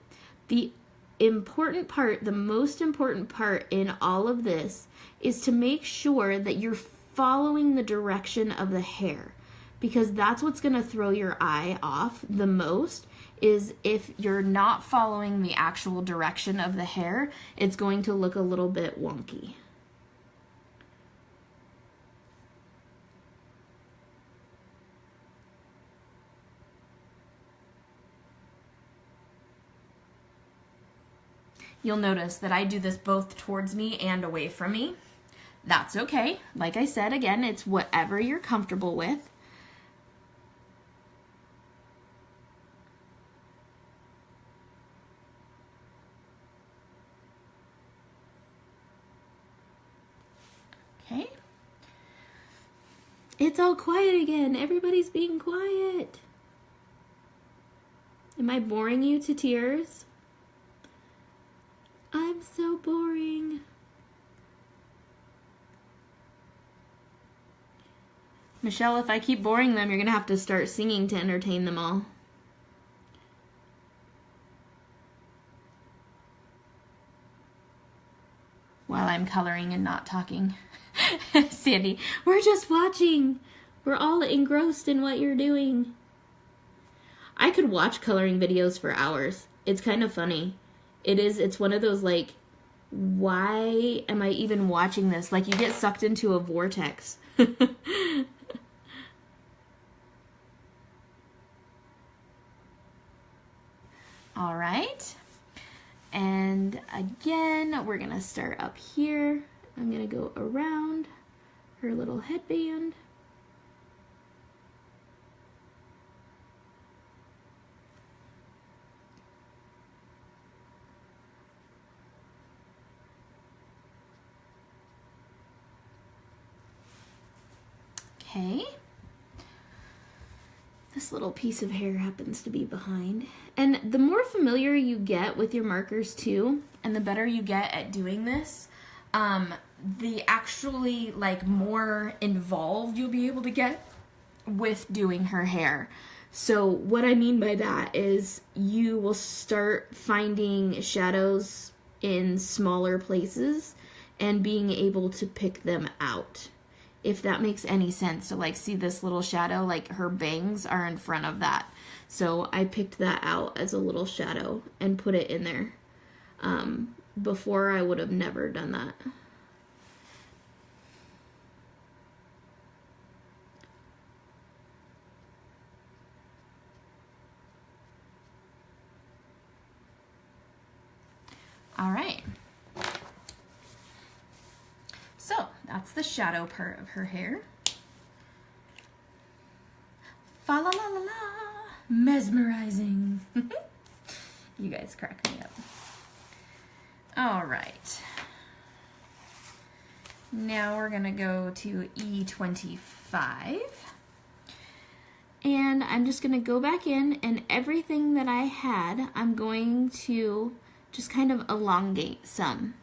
The important part, the most important part in all of this is to make sure that you're following the direction of the hair, because that's what's going to throw your eye off the most. Is if you're not following the actual direction of the hair, it's going to look a little bit wonky. You'll notice that I do this both towards me and away from me. That's okay. Like I said, again, it's whatever you're comfortable with. Okay. It's all quiet again. Everybody's being quiet. Am I boring you to tears? I'm so boring. Michelle, if I keep boring them, you're going to have to start singing to entertain them all. While I'm coloring and not talking. Sandy, we're just watching. We're all engrossed in what you're doing. I could watch coloring videos for hours. It's kind of funny. It's one of those, like, why am I even watching this? Like, you get sucked into a vortex. All right. And again, we're going to start up here. I'm going to go around her little headband. Okay, this little piece of hair happens to be behind. And the more familiar you get with your markers too, and the better you get at doing this, the actually like more involved you'll be able to get with doing her hair. So what I mean by that is you will start finding shadows in smaller places and being able to pick them out. If that makes any sense. So like, see this little shadow, like her bangs are in front of that. So I picked that out as a little shadow and put it in there. Before I would have never done that. All right. So that's the shadow part of her hair. Fa la la la la, mesmerizing. You guys crack me up. All right. Now we're gonna go to E25. And I'm just gonna go back in, and everything that I had, I'm going to just kind of elongate some.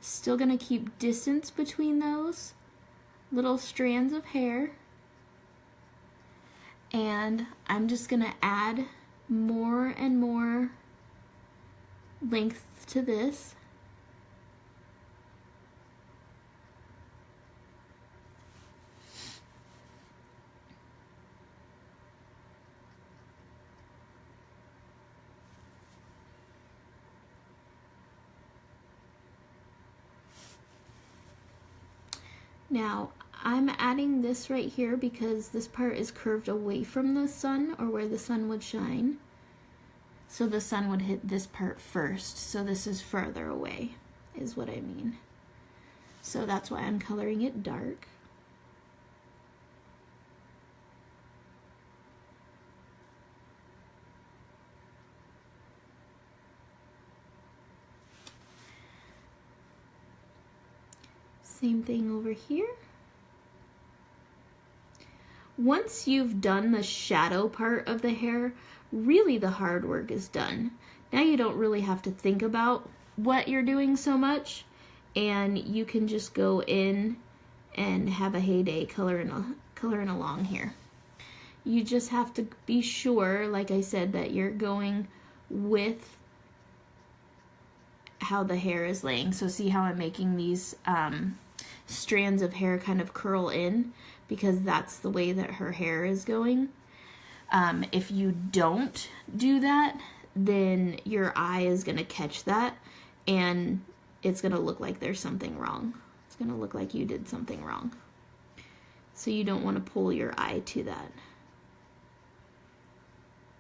Still gonna keep distance between those little strands of hair. And I'm just gonna add more and more length to this. Now, I'm adding this right here because this part is curved away from the sun, or where the sun would shine. So the sun would hit this part first. So this is further away, is what I mean. So that's why I'm coloring it dark. Same thing over here. Once you've done the shadow part of the hair, really the hard work is done. Now you don't really have to think about what you're doing so much, and you can just go in and have a heyday coloring along here. You just have to be sure, like I said, that you're going with how the hair is laying. So see how I'm making these strands of hair kind of curl in, because that's the way that her hair is going. If you don't do that, then your eye is going to catch that, and it's going to look like there's something wrong. It's going to look like you did something wrong. So you don't want to pull your eye to that.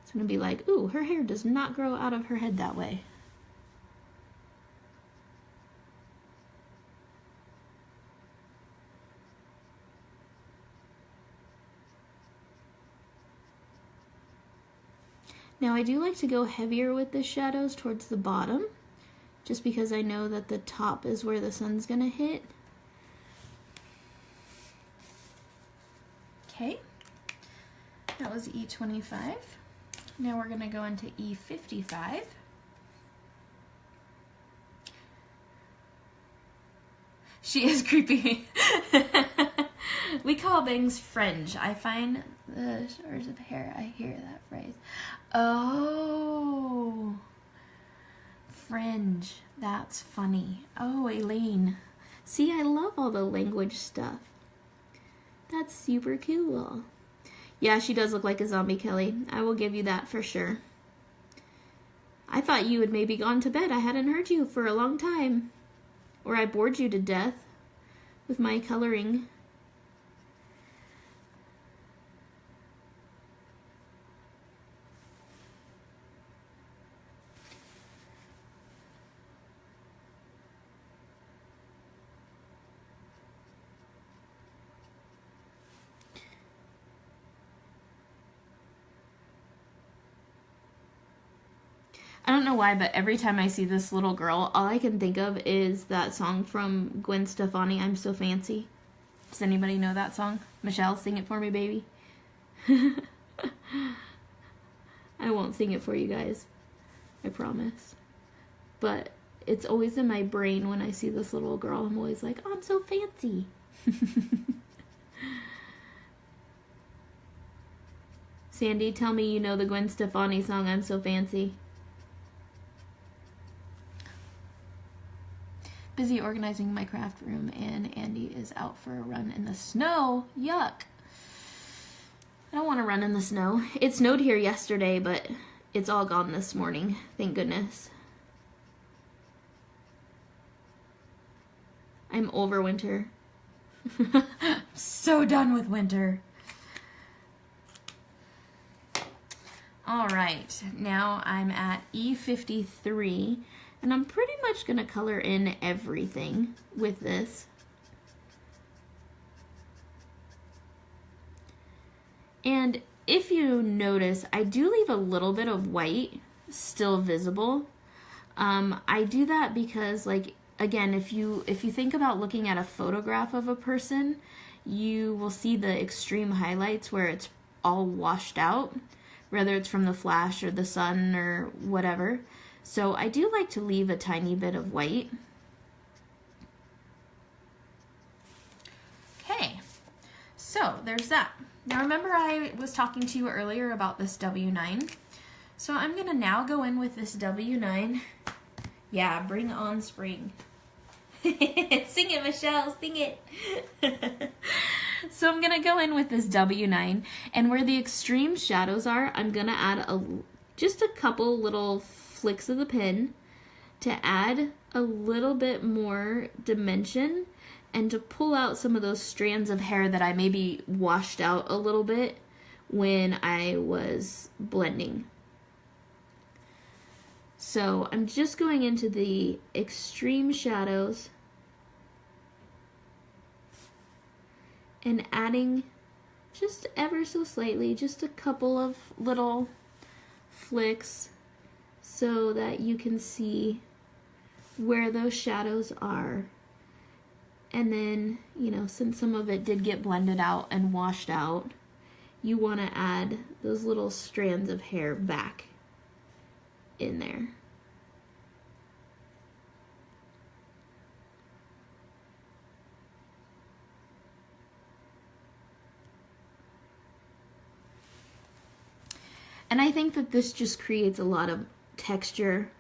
It's going to be like, ooh, her hair does not grow out of her head that way. Now I do like to go heavier with the shadows towards the bottom, just because I know that the top is where the sun's gonna hit. Okay, that was E25. Now we're gonna go into E55. She is creepy. We call things fringe. I find the shores of hair. I hear that phrase. Oh, fringe. That's funny. Oh, Elaine. See, I love all the language stuff. That's super cool. Yeah, she does look like a zombie, Kelly. I will give you that for sure. I thought you had maybe gone to bed. I hadn't heard you for a long time. Or I bored you to death with my coloring. I don't know why, but every time I see this little girl, all I can think of is that song from Gwen Stefani, I'm So Fancy. Does anybody know that song? Michelle, sing it for me, baby. I won't sing it for you guys. I promise. But it's always in my brain when I see this little girl. I'm always like, oh, I'm so fancy. Sandy, tell me you know the Gwen Stefani song, I'm So Fancy. Busy organizing my craft room, and Andy is out for a run in the snow. Yuck. I don't want to run in the snow. It snowed here yesterday, but it's all gone this morning. Thank goodness. I'm over winter. So done with winter. All right, now I'm at E53. And I'm pretty much going to color in everything with this. And if you notice, I do leave a little bit of white still visible. I do that because, like, again, if you think about looking at a photograph of a person, you will see the extreme highlights where it's all washed out, whether it's from the flash or the sun or whatever. So I do like to leave a tiny bit of white. Okay, so there's that. Now remember I was talking to you earlier about this W9. So I'm gonna now go in with this W9. Yeah, bring on spring. Sing it, Michelle, sing it. So I'm gonna go in with this W9, and where the extreme shadows are, I'm gonna add just a couple little flicks of the pen to add a little bit more dimension and to pull out some of those strands of hair that I maybe washed out a little bit when I was blending. So I'm just going into the extreme shadows and adding just ever so slightly, just a couple of little flicks so that you can see where those shadows are. And then, you know, since some of it did get blended out and washed out, you want to add those little strands of hair back in there. And I think that this just creates a lot of texture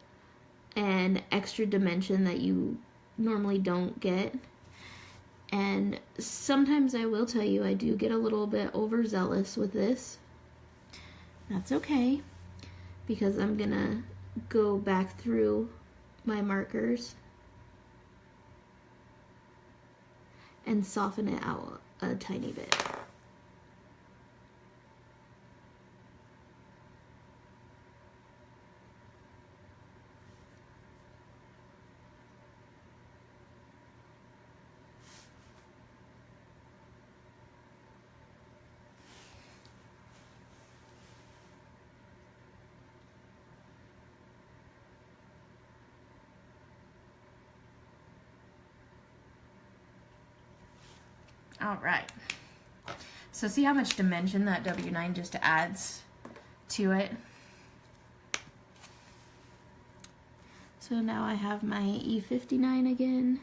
and extra dimension that you normally don't get. And sometimes I will tell you I do get a little bit overzealous with this. That's okay, because I'm gonna go back through my markers and soften it out a tiny bit. All right, so see how much dimension that W9 just adds to it? So now I have my E59 again.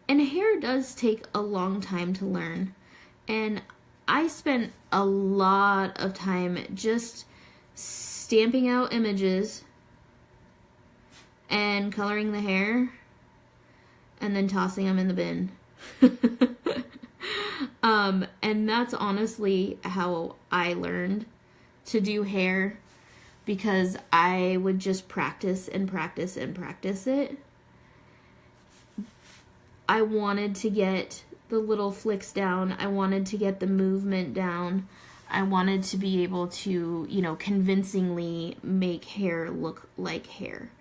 And hair does take a long time to learn. And I spent a lot of time just stamping out images and coloring the hair and then tossing them in the bin. And that's honestly how I learned to do hair, because I would just practice and practice and practice it. I wanted to get the little flicks down. I wanted to get the movement down. I wanted to be able to, you know, convincingly make hair look like hair.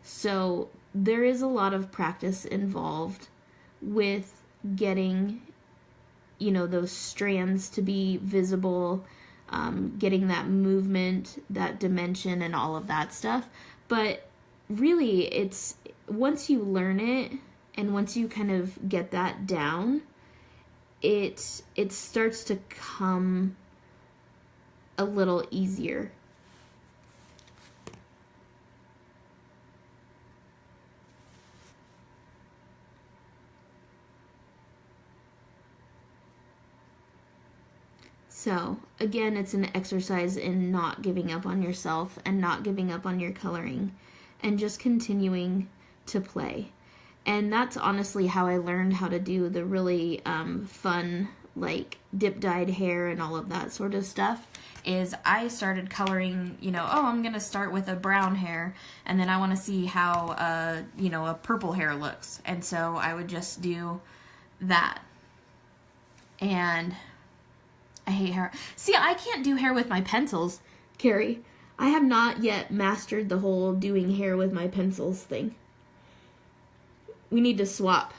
So there is a lot of practice involved with getting, you know, those strands to be visible, getting that movement, that dimension, and all of that stuff. But really, it's once you learn it and once you kind of get that down, it starts to come a little easier. So, again, it's an exercise in not giving up on yourself and not giving up on your coloring and just continuing to play. And that's honestly how I learned how to do the really fun, like, dip-dyed hair and all of that sort of stuff, is I started coloring, you know, oh, I'm going to start with a brown hair, and then I want to see how, you know, a purple hair looks. And so I would just do that. And I hate hair. See, I can't do hair with my pencils, Carrie. I have not yet mastered the whole doing hair with my pencils thing. We need to swap.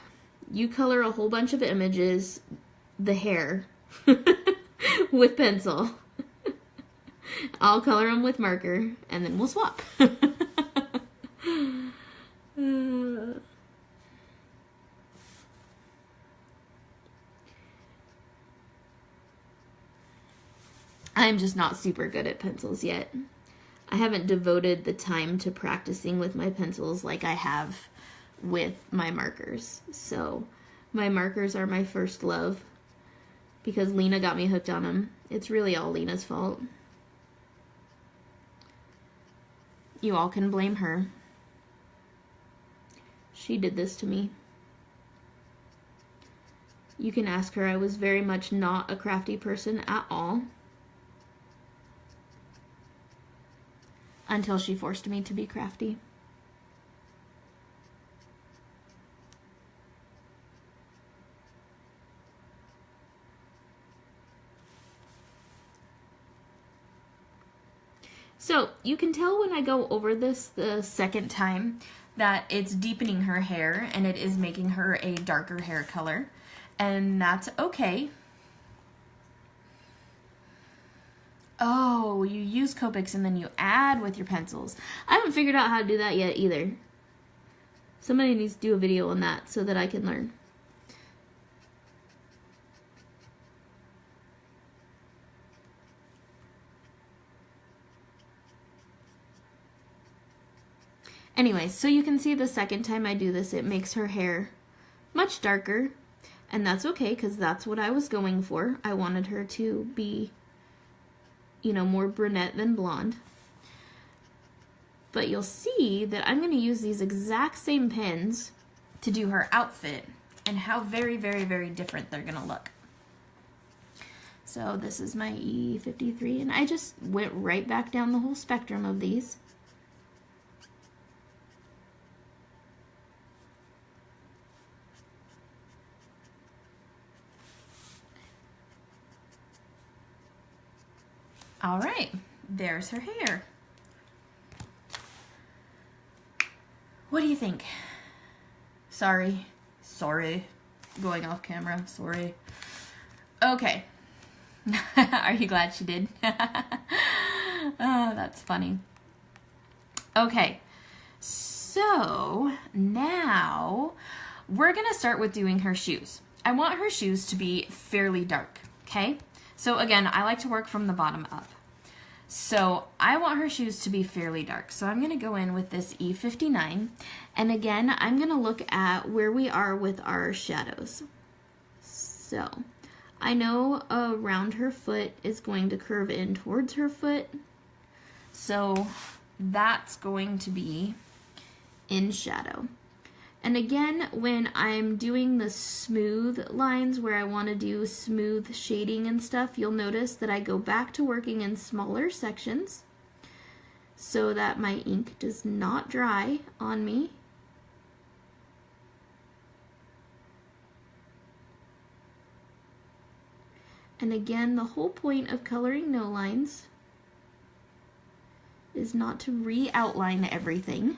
You color a whole bunch of images, the hair, with pencil. I'll color them with marker, and then we'll swap. I'm just not super good at pencils yet. I haven't devoted the time to practicing with my pencils like I have with my markers. So my markers are my first love because Lena got me hooked on them. It's really all Lena's fault. You all can blame her. She did this to me. You can ask her. I was very much not a crafty person at all. Until she forced me to be crafty. So you can tell when I go over this the second time that it's deepening her hair and it is making her a darker hair color. And that's okay. Oh, you use Copics and then you add with your pencils. I haven't figured out how to do that yet either. Somebody needs to do a video on that so that I can learn. Anyway, so you can see the second time I do this, it makes her hair much darker. And that's okay, because that's what I was going for. I wanted her to be, you know, more brunette than blonde. But you'll see that I'm going to use these exact same pens to do her outfit and how very, very, very different they're going to look. So this is my E53, and I just went right back down the whole spectrum of these. All right, there's her hair. What do you think? Sorry, going off camera, sorry. Okay, are you glad she did? Oh, that's funny. Okay, so now we're gonna start with doing her shoes. I want her shoes to be fairly dark, okay? So again, I like to work from the bottom up. So I want her shoes to be fairly dark. So I'm going to go in with this E59. And again, I'm going to look at where we are with our shadows. So I know around her foot is going to curve in towards her foot. So that's going to be in shadow. And again, when I'm doing the smooth lines where I want to do smooth shading and stuff, you'll notice that I go back to working in smaller sections so that my ink does not dry on me. And again, the whole point of coloring no lines is not to re-outline everything.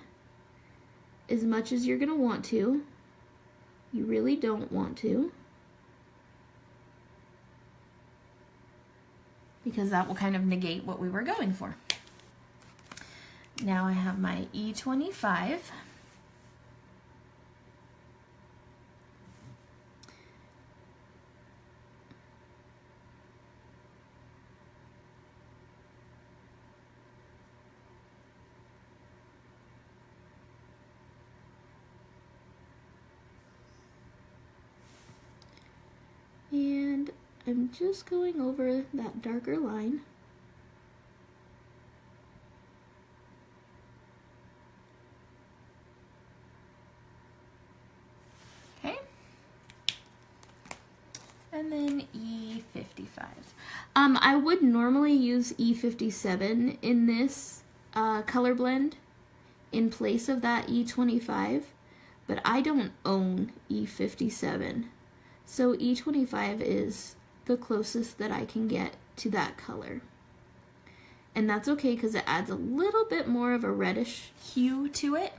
As much as you're going to want to, you really don't want to, because that will kind of negate what we were going for. Now I have my E25. And I'm just going over that darker line. Okay. And then E55. I would normally use E57 in this color blend in place of that E25, but I don't own E57. So E25 is the closest that I can get to that color. And that's okay because it adds a little bit more of a reddish hue to it.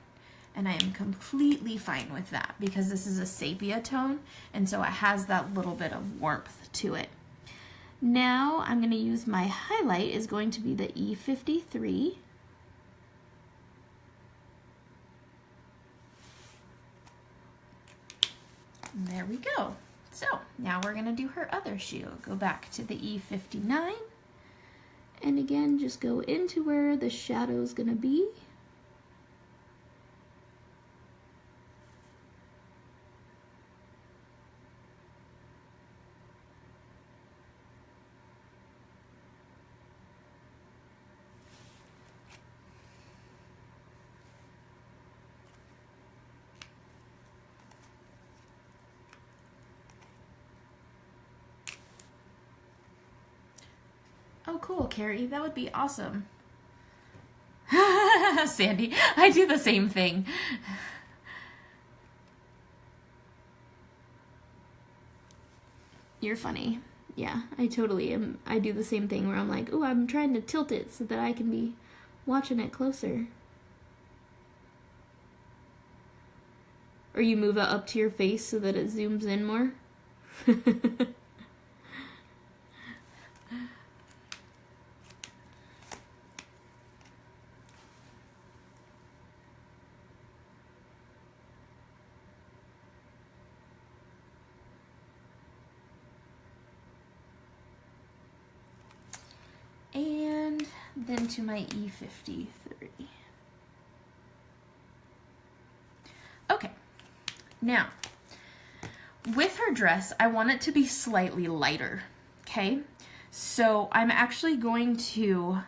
And I am completely fine with that because this is a sepia tone, and so it has that little bit of warmth to it. Now I'm going to use my highlight is going to be the E53. And there we go. So now we're going to do her other shoe. Go back to the E59 And again, just go into where the shadow is going to be. Oh, cool, Carrie. That would be awesome. Sandy, I do the same thing. You're funny. Yeah, I totally am. I do the same thing where I'm like, oh, I'm trying to tilt it so that I can be watching it closer. Or you move it up to your face so that it zooms in more. And then to my E53. Okay, now, with her dress, I want it to be slightly lighter, okay? So I'm actually going to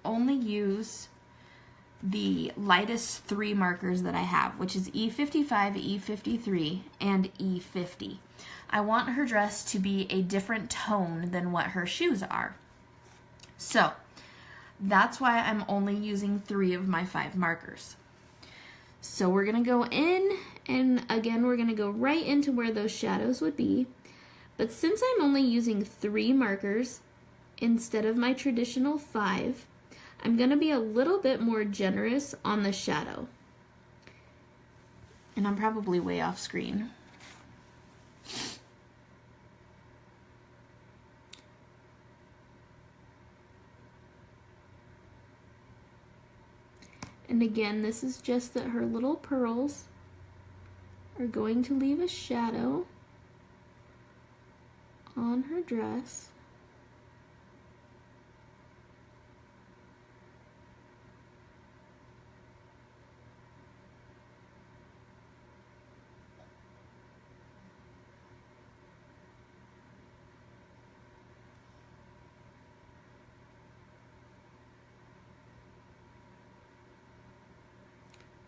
only use the lightest 3 markers that I have, which is E55, E53, and E50. I want her dress to be a different tone than what her shoes are. So that's why I'm only using 3 of my 5 markers. So we're going to go in, and again we're going to go right into where those shadows would be. But since I'm only using 3 markers instead of my traditional 5, I'm going to be a little bit more generous on the shadow. And I'm probably way off screen. And again, this is just that her little pearls are going to leave a shadow on her dress.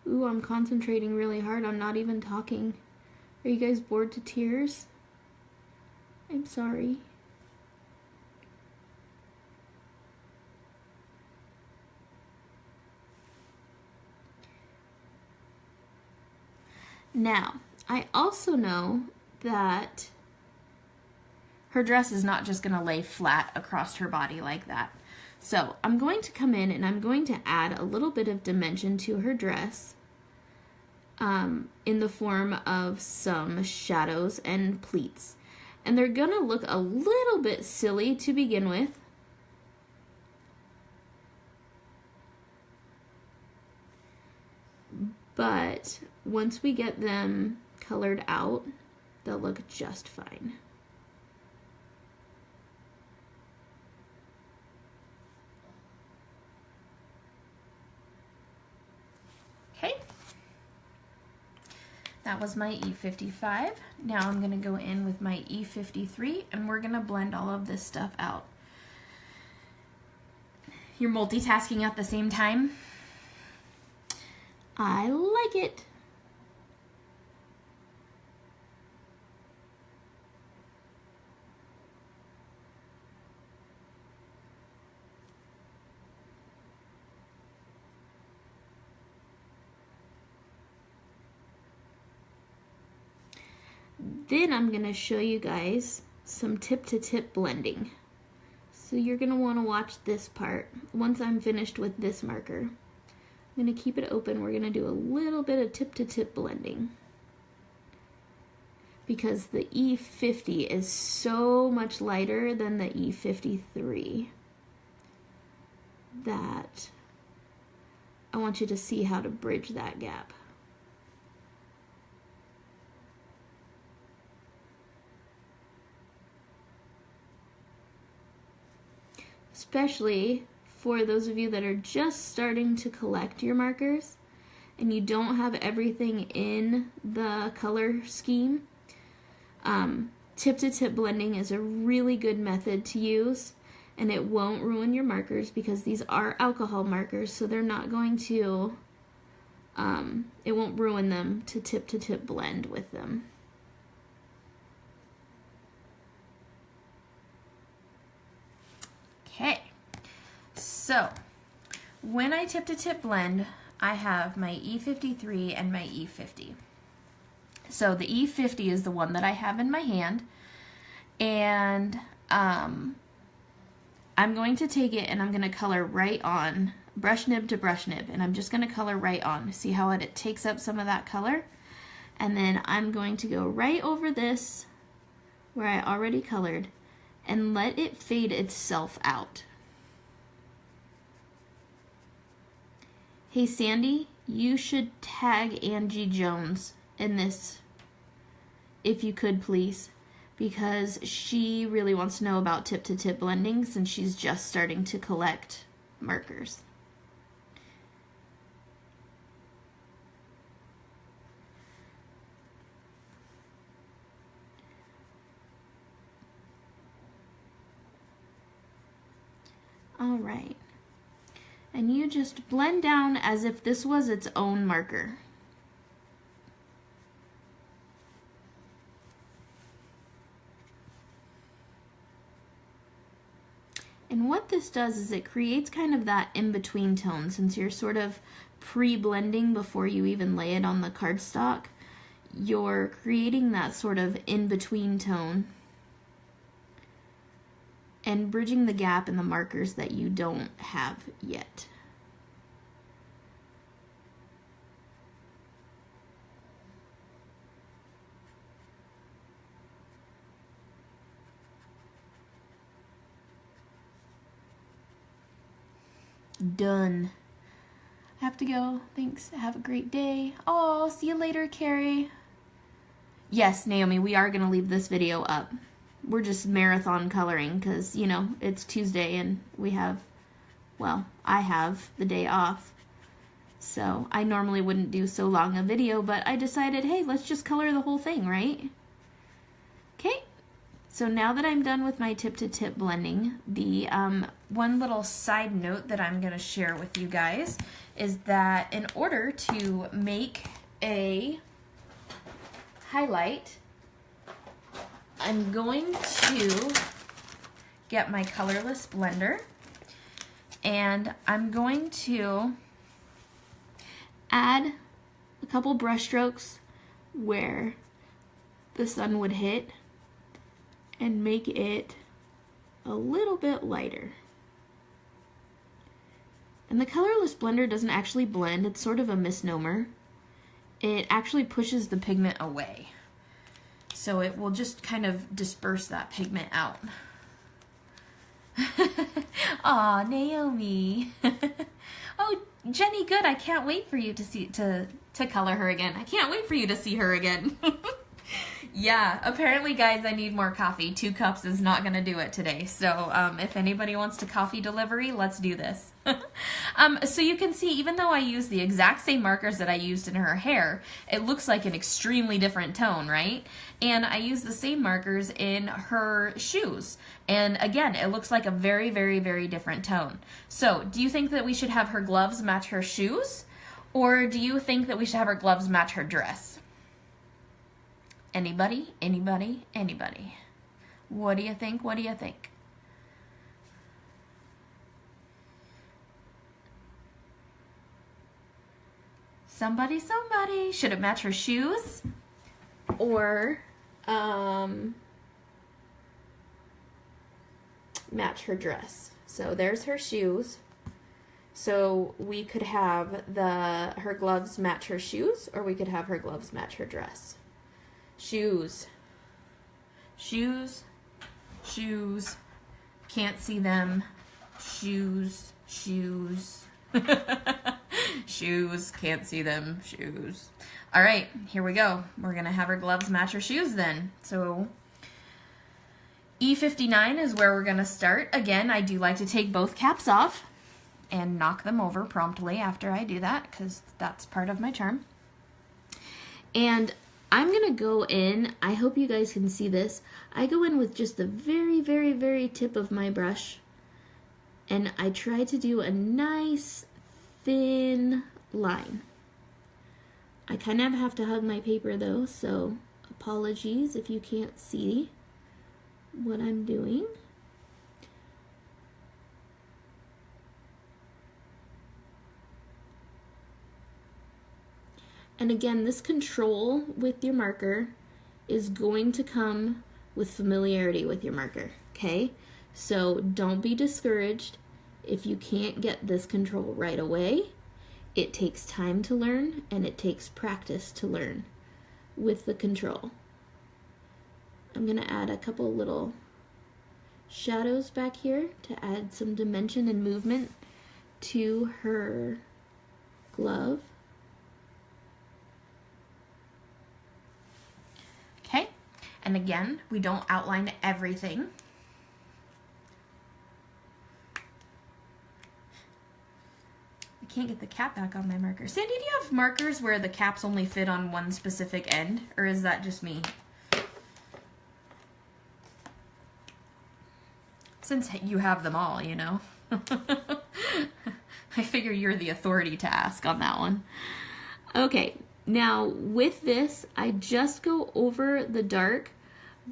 Ooh, I'm concentrating really hard. I'm not even talking. Are you guys bored to tears? I'm sorry. Now, I also know that her dress is not just going to lay flat across her body like that. So I'm going to come in and I'm going to add a little bit of dimension to her dress in the form of some shadows and pleats. And they're going to look a little bit silly to begin with. But once we get them colored out, they'll look just fine. Okay. That was my E55. Now I'm going to go in with my E53 and we're going to blend all of this stuff out. You're multitasking at the same time? I like it. Then I'm going to show you guys some tip-to-tip blending. So you're going to want to watch this part once I'm finished with this marker. I'm going to keep it open. We're going to do a little bit of tip-to-tip blending. Because the E50 is so much lighter than the E53 that I want you to see how to bridge that gap. especially for those of you that are just starting to collect your markers and you don't have everything in the color scheme, tip-to-tip blending is a really good method to use, and it won't ruin your markers because these are alcohol markers, so they're not going to, it won't ruin them to tip-to-tip blend with them. Okay, so when I tip-to-tip blend, I have my E53 and my E50. So the E50 is the one that I have in my hand, and I'm going to take it and I'm going to color right on, brush nib to brush nib, and I'm just going to color right on. See how it takes up some of that color? And then I'm going to go right over this where I already colored and let it fade itself out. Hey Sandy, you should tag Angie Jones in this, if you could please, because she really wants to know about tip-to-tip blending since she's just starting to collect markers. All right. And you just blend down as if this was its own marker. And what this does is it creates kind of that in-between tone, since you're sort of pre-blending before you even lay it on the cardstock. You're creating that sort of in-between tone and bridging the gap in the markers that you don't have yet. Done. I have to go. Thanks. Have a great day. Oh, see you later, Carrie. Yes, Naomi, we are going to leave this video up. We're just marathon coloring because, you know, it's Tuesday and we have, well, I have the day off. So I normally wouldn't do so long a video, but I decided, hey, let's just color the whole thing, right? Okay. So now that I'm done with my tip-to-tip blending, the one little side note that I'm going to share with you guys is that in order to make a highlight, I'm going to get my colorless blender and I'm going to add a couple brush strokes where the sun would hit and make it a little bit lighter. And the colorless blender doesn't actually blend, it's sort of a misnomer. It actually pushes the pigment away. So it will just kind of disperse that pigment out. Aw, Naomi. Oh, Jenny, good. I can't wait for you to see to color her again. I can't wait for you to see her again. Yeah, apparently, guys, I need more coffee. 2 cups is not going to do it today. So if anybody wants to coffee delivery, let's do this. So you can see, even though I use the exact same markers that I used in her hair, it looks like an extremely different tone, right? And I use the same markers in her shoes. And again, it looks like a very, very, very different tone. So do you think that we should have her gloves match her shoes? Or do you think that we should have her gloves match her dress? Anybody? Anybody? Anybody? What do you think? What do you think? Somebody, somebody. Should it match her shoes? Or match her dress? So there's her shoes. So we could have her gloves match her shoes, or we could have her gloves match her dress. Shoes. Shoes. Shoes. Can't see them. Shoes. Shoes. Shoes. Can't see them. Shoes. All right, here we go. We're going to have her gloves match her shoes then. So E59 is where we're going to start. Again, I do like to take both caps off and knock them over promptly after I do that, because that's part of my charm. And I'm going to go in, I hope you guys can see this, I go in with just the very, very, very tip of my brush, and I try to do a nice thin line. I kind of have to hug my paper though, so apologies if you can't see what I'm doing. And again, this control with your marker is going to come with familiarity with your marker, okay? So don't be discouraged if you can't get this control right away. It takes time to learn, and it takes practice to learn with the control. I'm gonna add a couple little shadows back here to add some dimension and movement to her glove. Okay, and again, we don't outline everything. I can't get the cap back on my marker. Sandy, do you have markers where the caps only fit on one specific end, or is that just me? Since you have them all, you know. I figure you're the authority to ask on that one. Okay. Now, with this, I just go over the dark,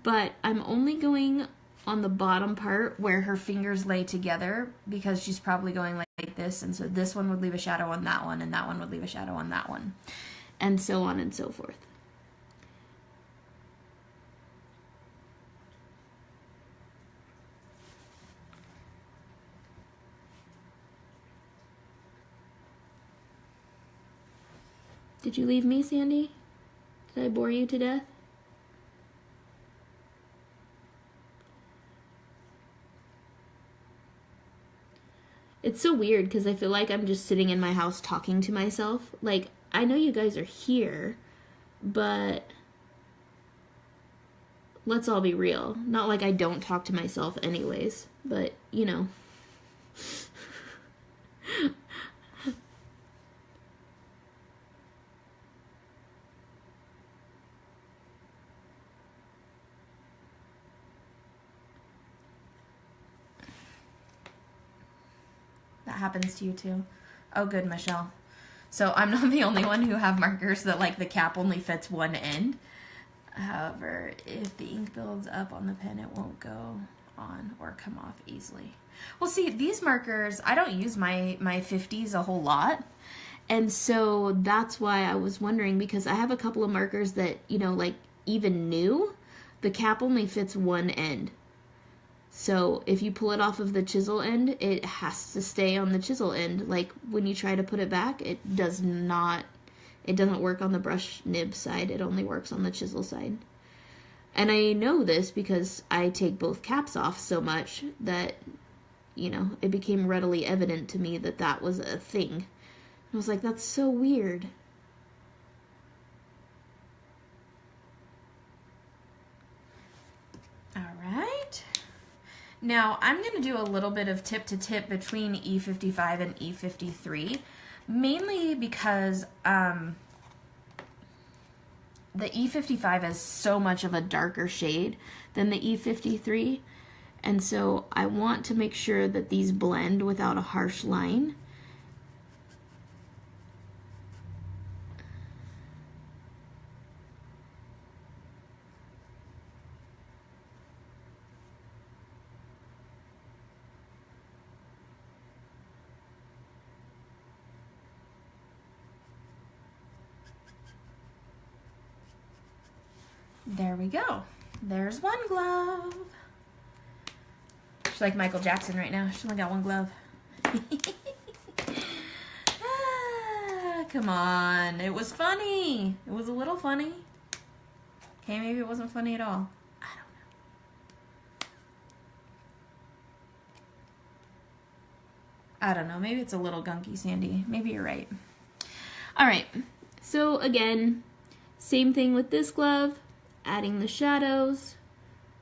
but I'm only going on the bottom part where her fingers lay together, because she's probably going like this, and so this one would leave a shadow on that one, and that one would leave a shadow on that one, and so on and so forth. Did you leave me, Sandy? Did I bore you to death? It's so weird because I feel like I'm just sitting in my house talking to myself. Like, I know you guys are here, but let's all be real. Not like I don't talk to myself anyways, but, you know. Happens to you too. Oh, good, Michelle. So I'm not the only one who have markers that like the cap only fits one end. However, if the ink builds up on the pen, it won't go on or come off easily. Well, see, these markers, I don't use my 50s a whole lot. And so that's why I was wondering, because I have a couple of markers that, you know, like even new, the cap only fits one end. So if you pull it off of the chisel end, it has to stay on the chisel end. Like when you try to put it back, it doesn't work on the brush nib side. It only works on the chisel side. And I know this because I take both caps off so much that, you know, it became readily evident to me that that was a thing. I was like, that's so weird. All right. Now, I'm going to do a little bit of tip-to-tip between E55 and E53, mainly because the E55 is so much of a darker shade than the E53, and so I want to make sure that these blend without a harsh line. There we go. There's one glove. She's like Michael Jackson right now. She's only got one glove. Come on. It was funny. It was a little funny. Okay, maybe it wasn't funny at all. I don't know. Maybe it's a little gunky, Sandy. Maybe you're right. All right. So again, same thing with this glove. Adding the shadows,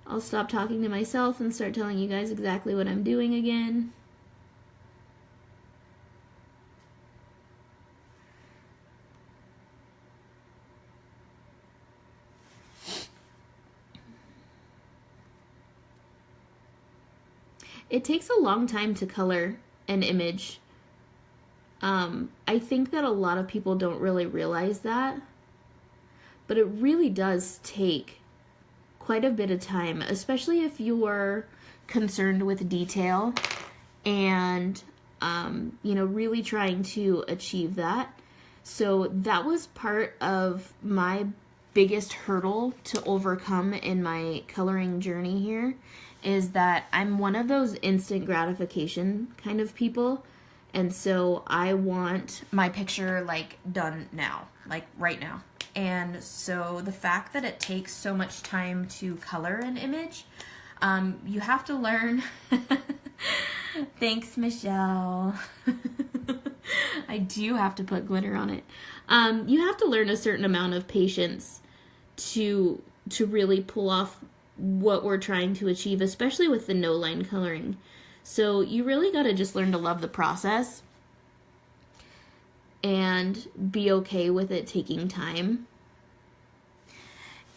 I'll stop talking to myself and start telling you guys exactly what I'm doing again. It takes a long time to color an image. I think that a lot of people don't really realize that, but it really does take quite a bit of time, especially if you are concerned with detail and, you know, really trying to achieve that. So that was part of my biggest hurdle to overcome in my coloring journey here, is that I'm one of those instant gratification kind of people. And so I want my picture like done now, like right now. And so the fact that it takes so much time to color an image, you have to learn. Thanks, Michelle. I do have to put glitter on it. You have to learn a certain amount of patience to really pull off what we're trying to achieve, especially with the no line coloring. So you really got to just learn to love the process and be okay with it taking time.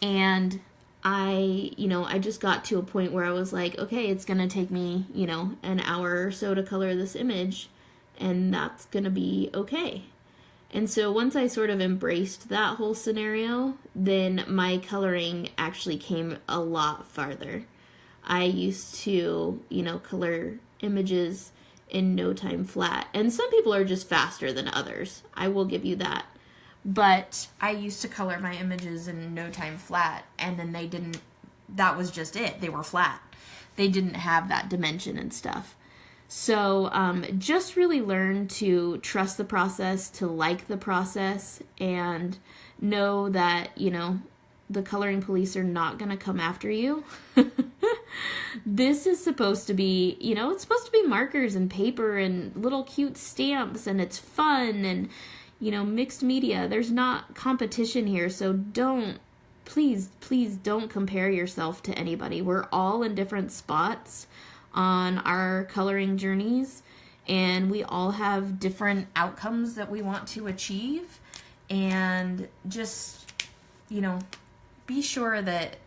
And I just got to a point where I was like, okay, it's going to take me, an hour or so to color this image, and that's going to be okay. And so once I sort of embraced that whole scenario, then my coloring actually came a lot farther. I used to, color images in no time flat. And some people are just faster than others. I will give you that. But I used to color my images in no time flat, and then that was just it. They were flat. They didn't have that dimension and stuff. So just really learn to trust the process, to like the process, and know that, the coloring police are not going to come after you. This is supposed to be, it's supposed to be markers and paper and little cute stamps, and it's fun and, mixed media. There's not competition here, so please don't compare yourself to anybody. We're all in different spots on our coloring journeys, and we all have different outcomes that we want to achieve. And just, be sure that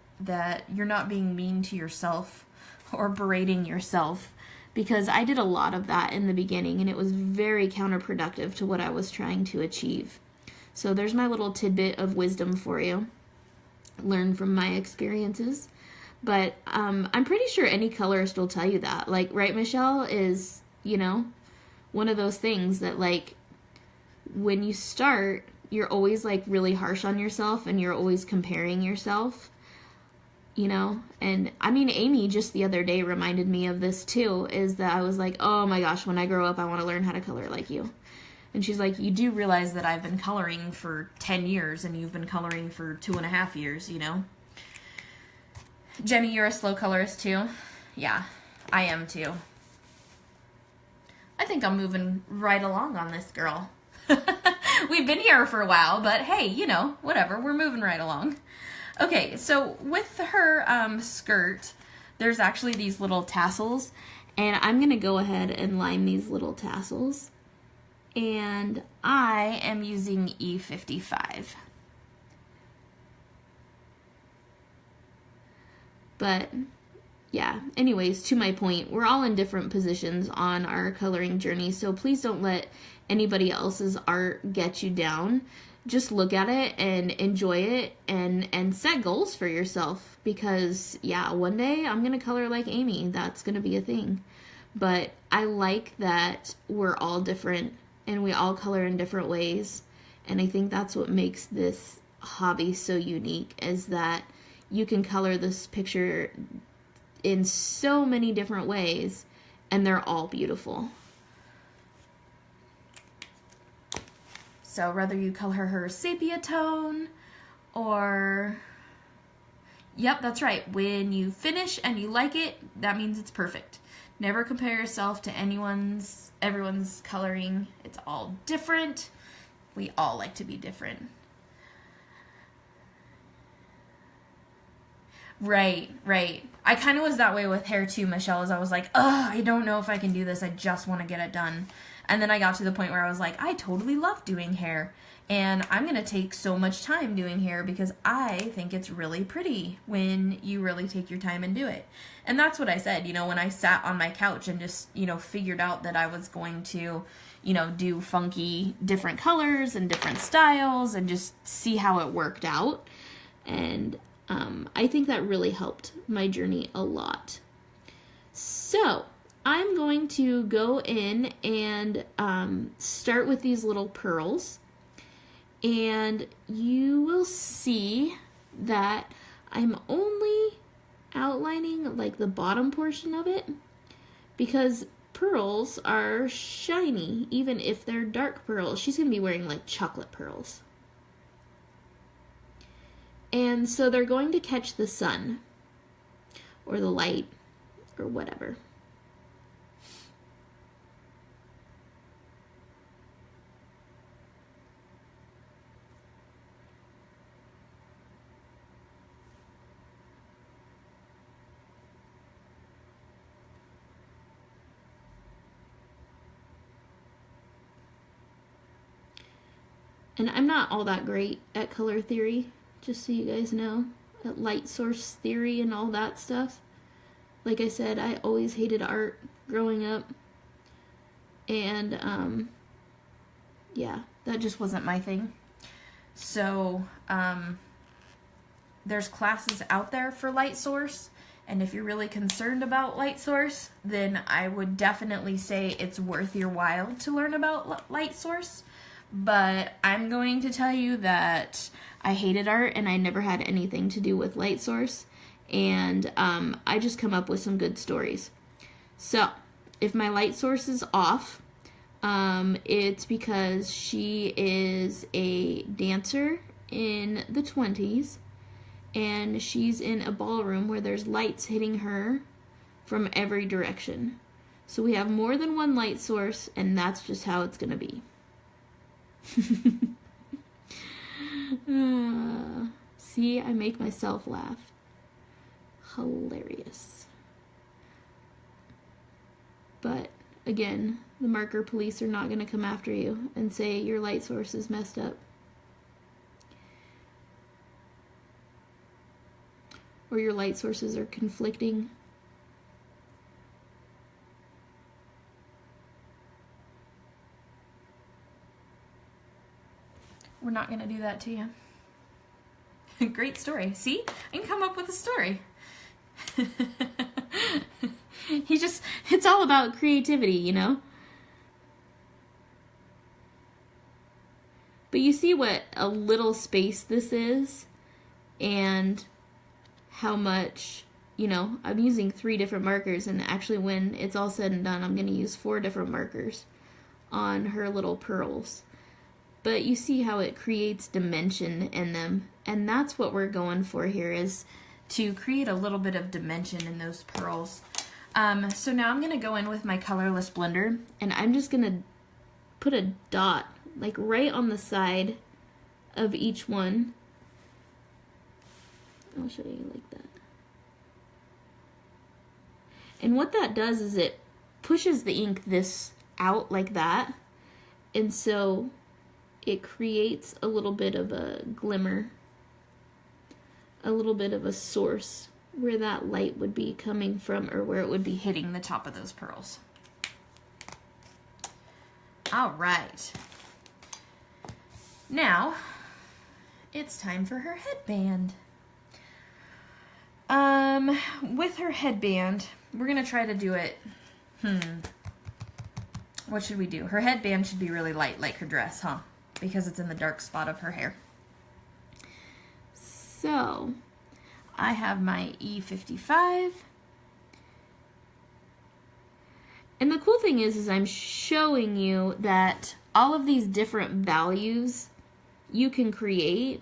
you're not being mean to yourself or berating yourself, because I did a lot of that in the beginning, and it was very counterproductive to what I was trying to achieve. So there's my little tidbit of wisdom for you. Learn from my experiences. But I'm pretty sure any colorist will tell you that. Like, right, Michelle, is, one of those things that, like, when you start, you're always, like, really harsh on yourself, and you're always comparing yourself, And, I mean, Amy just the other day reminded me of this, too, is that I was like, oh, my gosh, when I grow up, I want to learn how to color like you. And she's like, you do realize that I've been coloring for 10 years, and you've been coloring for 2.5 years, Jammie, you're a slow colorist too? Yeah, I am too. I think I'm moving right along on this, girl. We've been here for a while, but hey, whatever, we're moving right along. Okay, so with her skirt, there's actually these little tassels, and I'm going to go ahead and line these little tassels, and I am using E55. But yeah, anyways, to my point, we're all in different positions on our coloring journey, so please don't let anybody else's art get you down. Just look at it and enjoy it, and set goals for yourself, because yeah, one day I'm going to color like Amy. That's going to be a thing. But I like that we're all different and we all color in different ways, and I think that's what makes this hobby so unique, is that you can color this picture in so many different ways, and they're all beautiful. So whether you color her sepia tone or... Yep, that's right. When you finish and you like it, that means it's perfect. Never compare yourself to everyone's coloring. It's all different. We all like to be different. Right. I kind of was that way with hair too, Michelle, as I was like, ugh, I don't know if I can do this. I just want to get it done. And then I got to the point where I was like, I totally love doing hair. And I'm going to take so much time doing hair because I think it's really pretty when you really take your time and do it. And that's what I said, you know, when I sat on my couch and just, you know, figured out that I was going to, you know, do funky different colors and different styles and just see how it worked out. And I think that really helped my journey a lot. So I'm going to go in and start with these little pearls, and you will see that I'm only outlining like the bottom portion of it because pearls are shiny even if they're dark pearls. She's going to be wearing like chocolate pearls. And so they're going to catch the sun or the light or whatever. And I'm not all that great at color theory, just so you guys know, at light source theory and all that stuff. Like I said, I always hated art growing up. And, yeah, that just wasn't my thing. So, there's classes out there for light source. And if you're really concerned about light source, then I would definitely say it's worth your while to learn about light source. But I'm going to tell you that I hated art and I never had anything to do with light source. And I just come up with some good stories. So, if my light source is off, it's because she is a dancer in the 20s. And she's in a ballroom where there's lights hitting her from every direction. So we have more than one light source, and that's just how it's going to be. See, I make myself laugh. Hilarious. But again, the marker police are not going to come after you and say your light source is messed up. Or your light sources are conflicting. We're not going to do that to you. Great story. See? I can come up with a story. It's all about creativity, you know? But you see what a little space this is? And how much, you know, I'm using 3 different markers, and actually when it's all said and done, I'm going to use 4 different markers on her little pearls. But you see how it creates dimension in them, and that's what we're going for here, is to create a little bit of dimension in those pearls. So now I'm going to go in with my colorless blender, and I'm just going to put a dot, like right on the side of each one. I'll show you like that. And what that does is it pushes the ink this out like that. And so it creates a little bit of a glimmer, a little bit of a source where that light would be coming from, or where it would be hitting the top of those pearls. All right. Now, it's time for her headband. With her headband, we're going to try to do it, what should we do? Her headband should be really light, like her dress, huh? Because it's in the dark spot of her hair. So, I have my E55. And the cool thing is I'm showing you that all of these different values you can create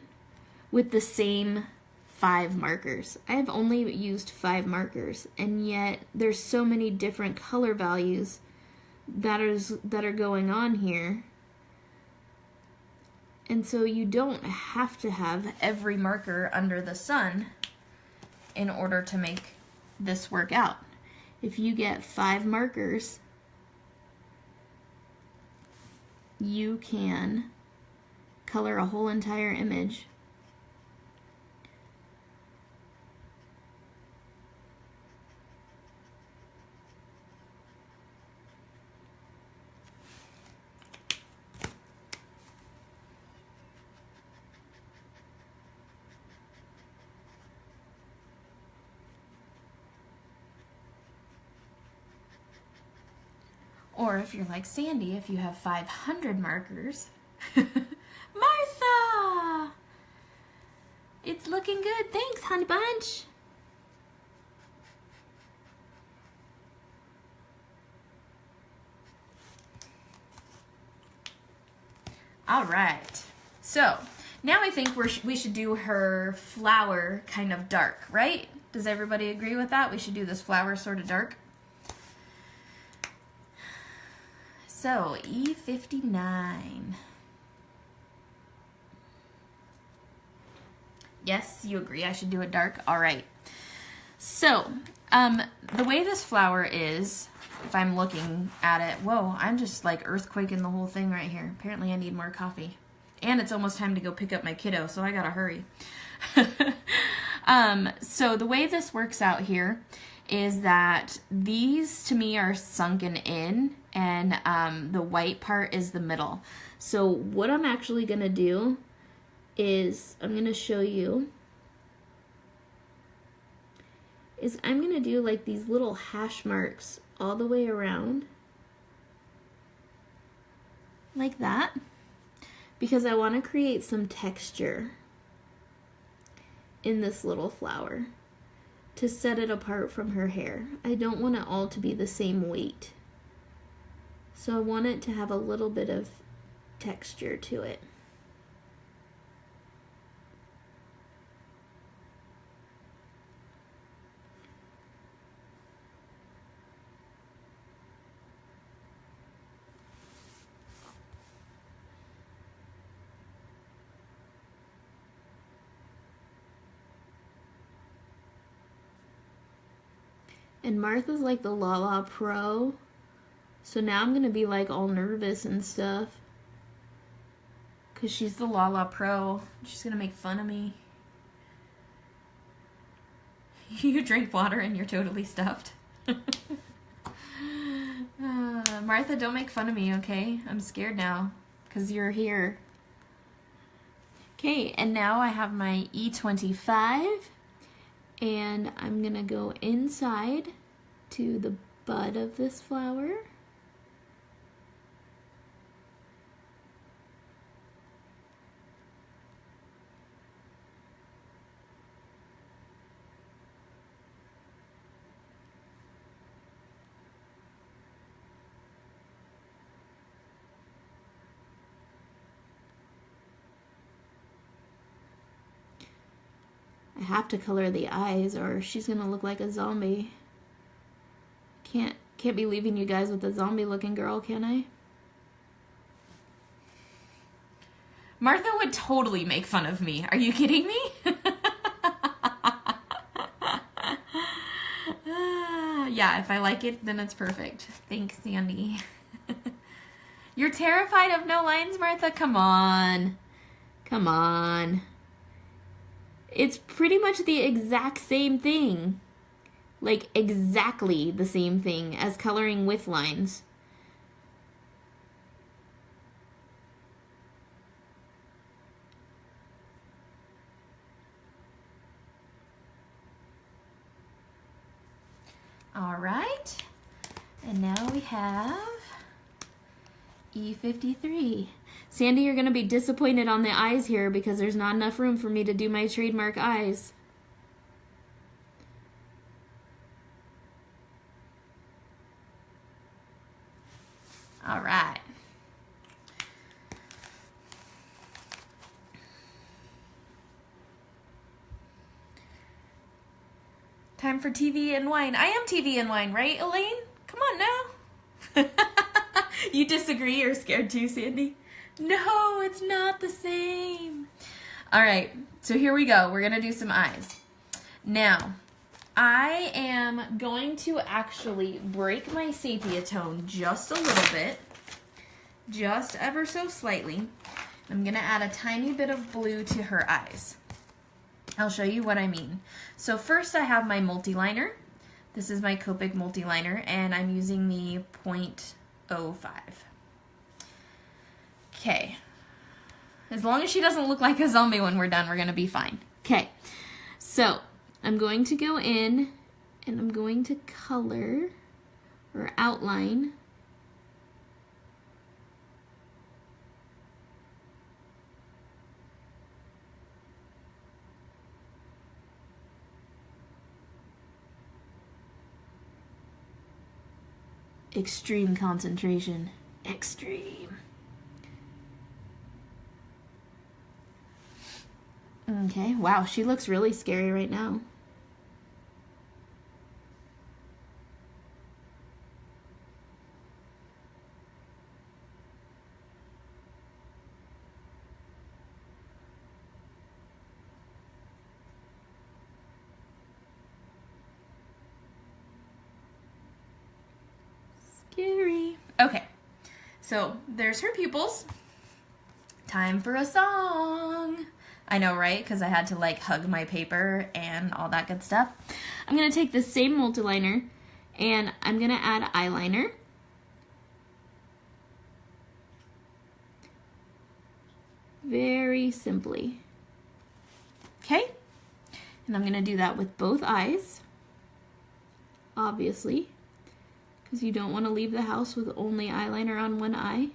with the same 5 markers. I have only used 5 markers, and yet there's so many different color values that are going on here. And so you don't have to have every marker under the sun in order to make this work out. If you get 5 markers, you can color a whole entire image. Or if you're like Sandy, if you have 500 markers. Martha! It's looking good. Thanks, honey bunch. All right. So now I think we should do her flower kind of dark, right? Does everybody agree with that? We should do this flower sort of dark. So, E59. Yes, you agree I should do it dark? All right. So, the way this flower is, if I'm looking at it, whoa, I'm just like earthquaking the whole thing right here. Apparently I need more coffee. And it's almost time to go pick up my kiddo, so I gotta hurry. So the way this works out here is that these to me are sunken in, and the white part is the middle. So what I'm actually gonna do is I'm gonna show you is I'm gonna do like these little hash marks all the way around like that, because I want to create some texture in this little flower to set it apart from her hair. I don't want it all to be the same weight. So I want it to have a little bit of texture to it. And Martha's like the LaLa Pro. So now I'm going to be like all nervous and stuff. Because she's the LaLa Pro. She's going to make fun of me. You drink water and you're totally stuffed. Martha, don't make fun of me, okay? I'm scared now. Because you're here. Okay, and now I have my E25. And I'm going to go inside to the bud of this flower. I have to color the eyes or she's gonna look like a zombie. Can't be leaving you guys with a zombie looking girl, can I? Martha would totally make fun of me. Are you kidding me? Yeah, if I like it, then it's perfect. Thanks, Sandy. You're terrified of no lines, Martha? Come on. Come on. It's pretty much the exact same thing. Like, exactly the same thing as coloring with lines. All right. And now we have E53. Sandy, you're going to be disappointed on the eyes here because there's not enough room for me to do my trademark eyes. All right. Time for TV and wine. I am TV and wine, right, Elaine? Come on now. You disagree? You're scared too, Sandy? No, it's not the same. All right, so here we go. We're going to do some eyes. Now, I am going to actually break my sepia tone just a little bit, just ever so slightly. I'm gonna add a tiny bit of blue to her eyes. I'll show you what I mean. So first I have my multi-liner. This is my Copic multi-liner, and I'm using the 0.05. Okay. As long as she doesn't look like a zombie when we're done, we're gonna be fine. Okay. So I'm going to go in and I'm going to color or outline extreme concentration. Extreme. Okay, wow, she looks really scary right now. Scary. Okay, so there's her pupils. Time for a song. I know, right? Because I had to like hug my paper and all that good stuff. I'm going to take the same multi-liner and I'm going to add eyeliner. Very simply. Okay? And I'm going to do that with both eyes. Obviously. Because you don't want to leave the house with only eyeliner on one eye.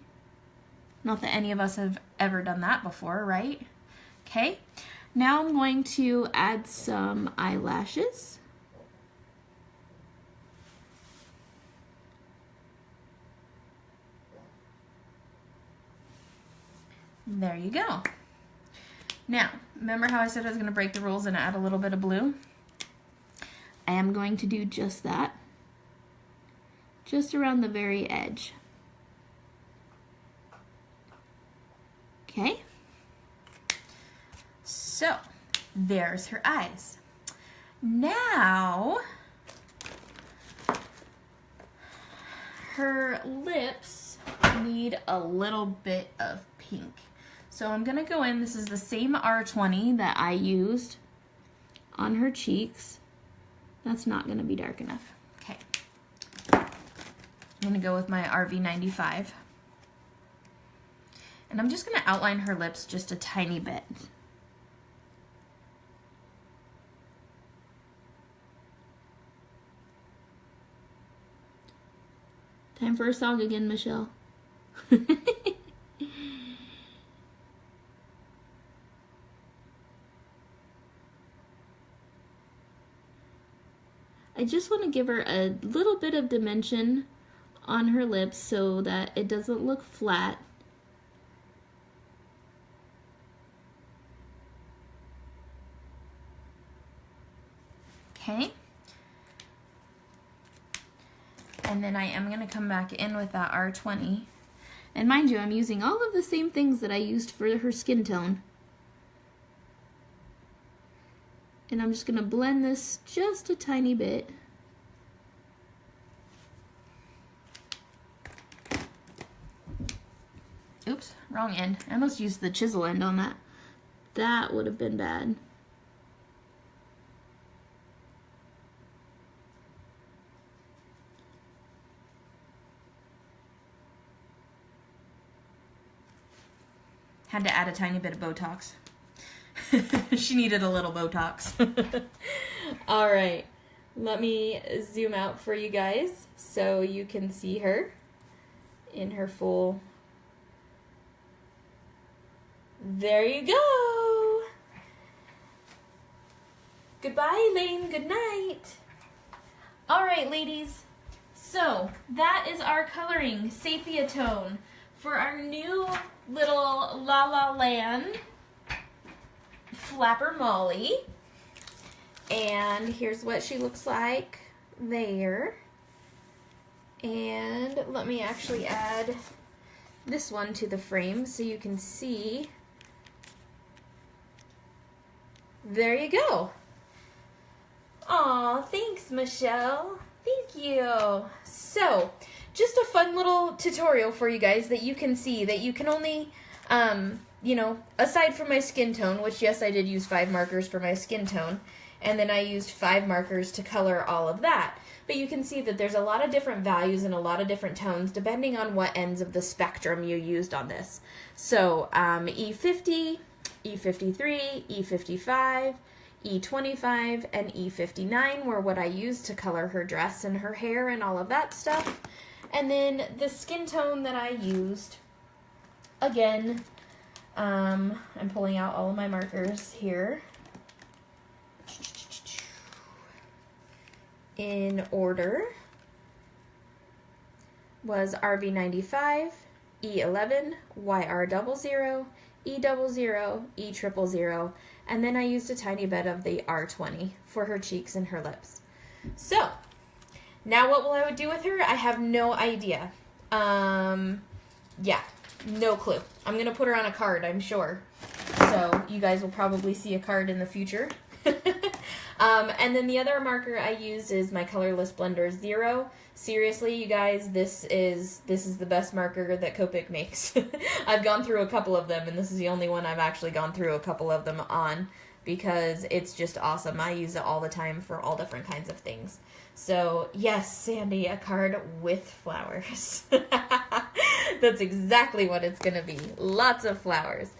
Not that any of us have ever done that before, right? Okay, now I'm going to add some eyelashes. There you go. Now, remember how I said I was going to break the rules and add a little bit of blue? I am going to do just that. Just around the very edge. Okay. So, there's her eyes. Now, her lips need a little bit of pink. So I'm going to go in, this is the same R20 that I used on her cheeks. That's not going to be dark enough. Okay. I'm going to go with my RV95. And I'm just going to outline her lips just a tiny bit. Time for a song again, Michelle. I just want to give her a little bit of dimension on her lips so that it doesn't look flat. Okay. And then I am going to come back in with that R20. And mind you, I'm using all of the same things that I used for her skin tone. And I'm just going to blend this just a tiny bit. Oops, wrong end. I almost used the chisel end on that. That would have been bad. Had to add a tiny bit of Botox. She needed a little Botox. All right, let me zoom out for you guys so you can see her in her full. There you go. Goodbye, Lane. Good night. All right, ladies. So that is our coloring sepia tone for our new little LaLaLand flapper Molli. And here's what she looks like there. And let me actually add this one to the frame so you can see. There you go. Aw, thanks, Michelle. Thank you. So, just a fun little tutorial for you guys that you can see that you can only, you know, aside from my skin tone, which yes, I did use 5 markers for my skin tone, and then I used 5 markers to color all of that. But you can see that there's a lot of different values and a lot of different tones depending on what ends of the spectrum you used on this. So, E50, E53, E55, E25, and E59 were what I used to color her dress and her hair and all of that stuff. And then the skin tone that I used, again, I'm pulling out all of my markers here in order, was RB95, E11, YR00, E00, E000, and then I used a tiny bit of the R20 for her cheeks and her lips. So, now what will I do with her? I have no idea. Yeah, no clue. I'm going to put her on a card, I'm sure. So, you guys will probably see a card in the future. And then the other marker I used is my Colorless Blender 0. Seriously, you guys, this is the best marker that Copic makes. I've gone through a couple of them, and this is the only one I've actually gone through a couple of them on, because it's just awesome. I use it all the time for all different kinds of things. So, yes, Sandy, a card with flowers. That's exactly what it's going to be. Lots of flowers.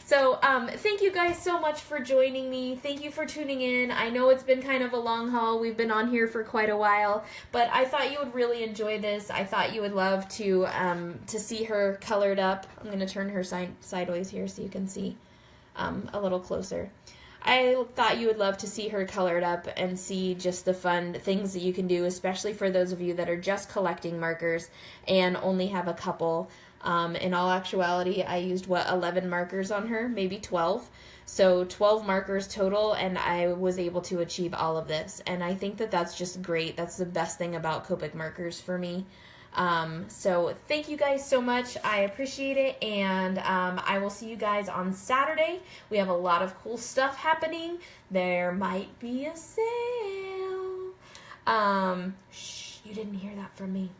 So, thank you guys so much for joining me. Thank you for tuning in. I know it's been kind of a long haul. We've been on here for quite a while, but I thought you would really enjoy this. I thought you would love to see her colored up. I'm going to turn her sideways here so you can see a little closer. I thought you would love to see her colored up and see just the fun things that you can do, especially for those of you that are just collecting markers and only have a couple. In all actuality, I used, 11 markers on her, maybe 12. So 12 markers total, and I was able to achieve all of this. And I think that that's just great. That's the best thing about Copic markers for me. So thank you guys so much. I appreciate it, and I will see you guys on Saturday. We have a lot of cool stuff happening. There might be a sale. Shh, you didn't hear that from me.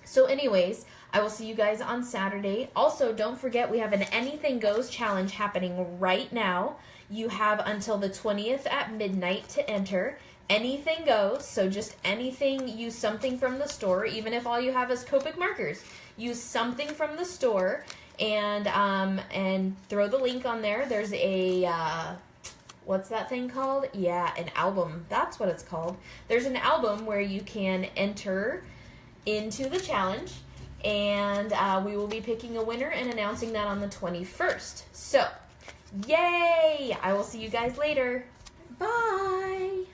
So anyways, I will see you guys on Saturday. Also, don't forget we have an Anything Goes challenge happening right now. You have until the 20th at midnight to enter. Anything goes, so just anything, use something from the store, even if all you have is Copic markers. Use something from the store and throw the link on there. There's a, what's that thing called? Yeah, an album. That's what it's called. There's an album where you can enter into the challenge, and we will be picking a winner and announcing that on the 21st. So, yay! I will see you guys later. Bye!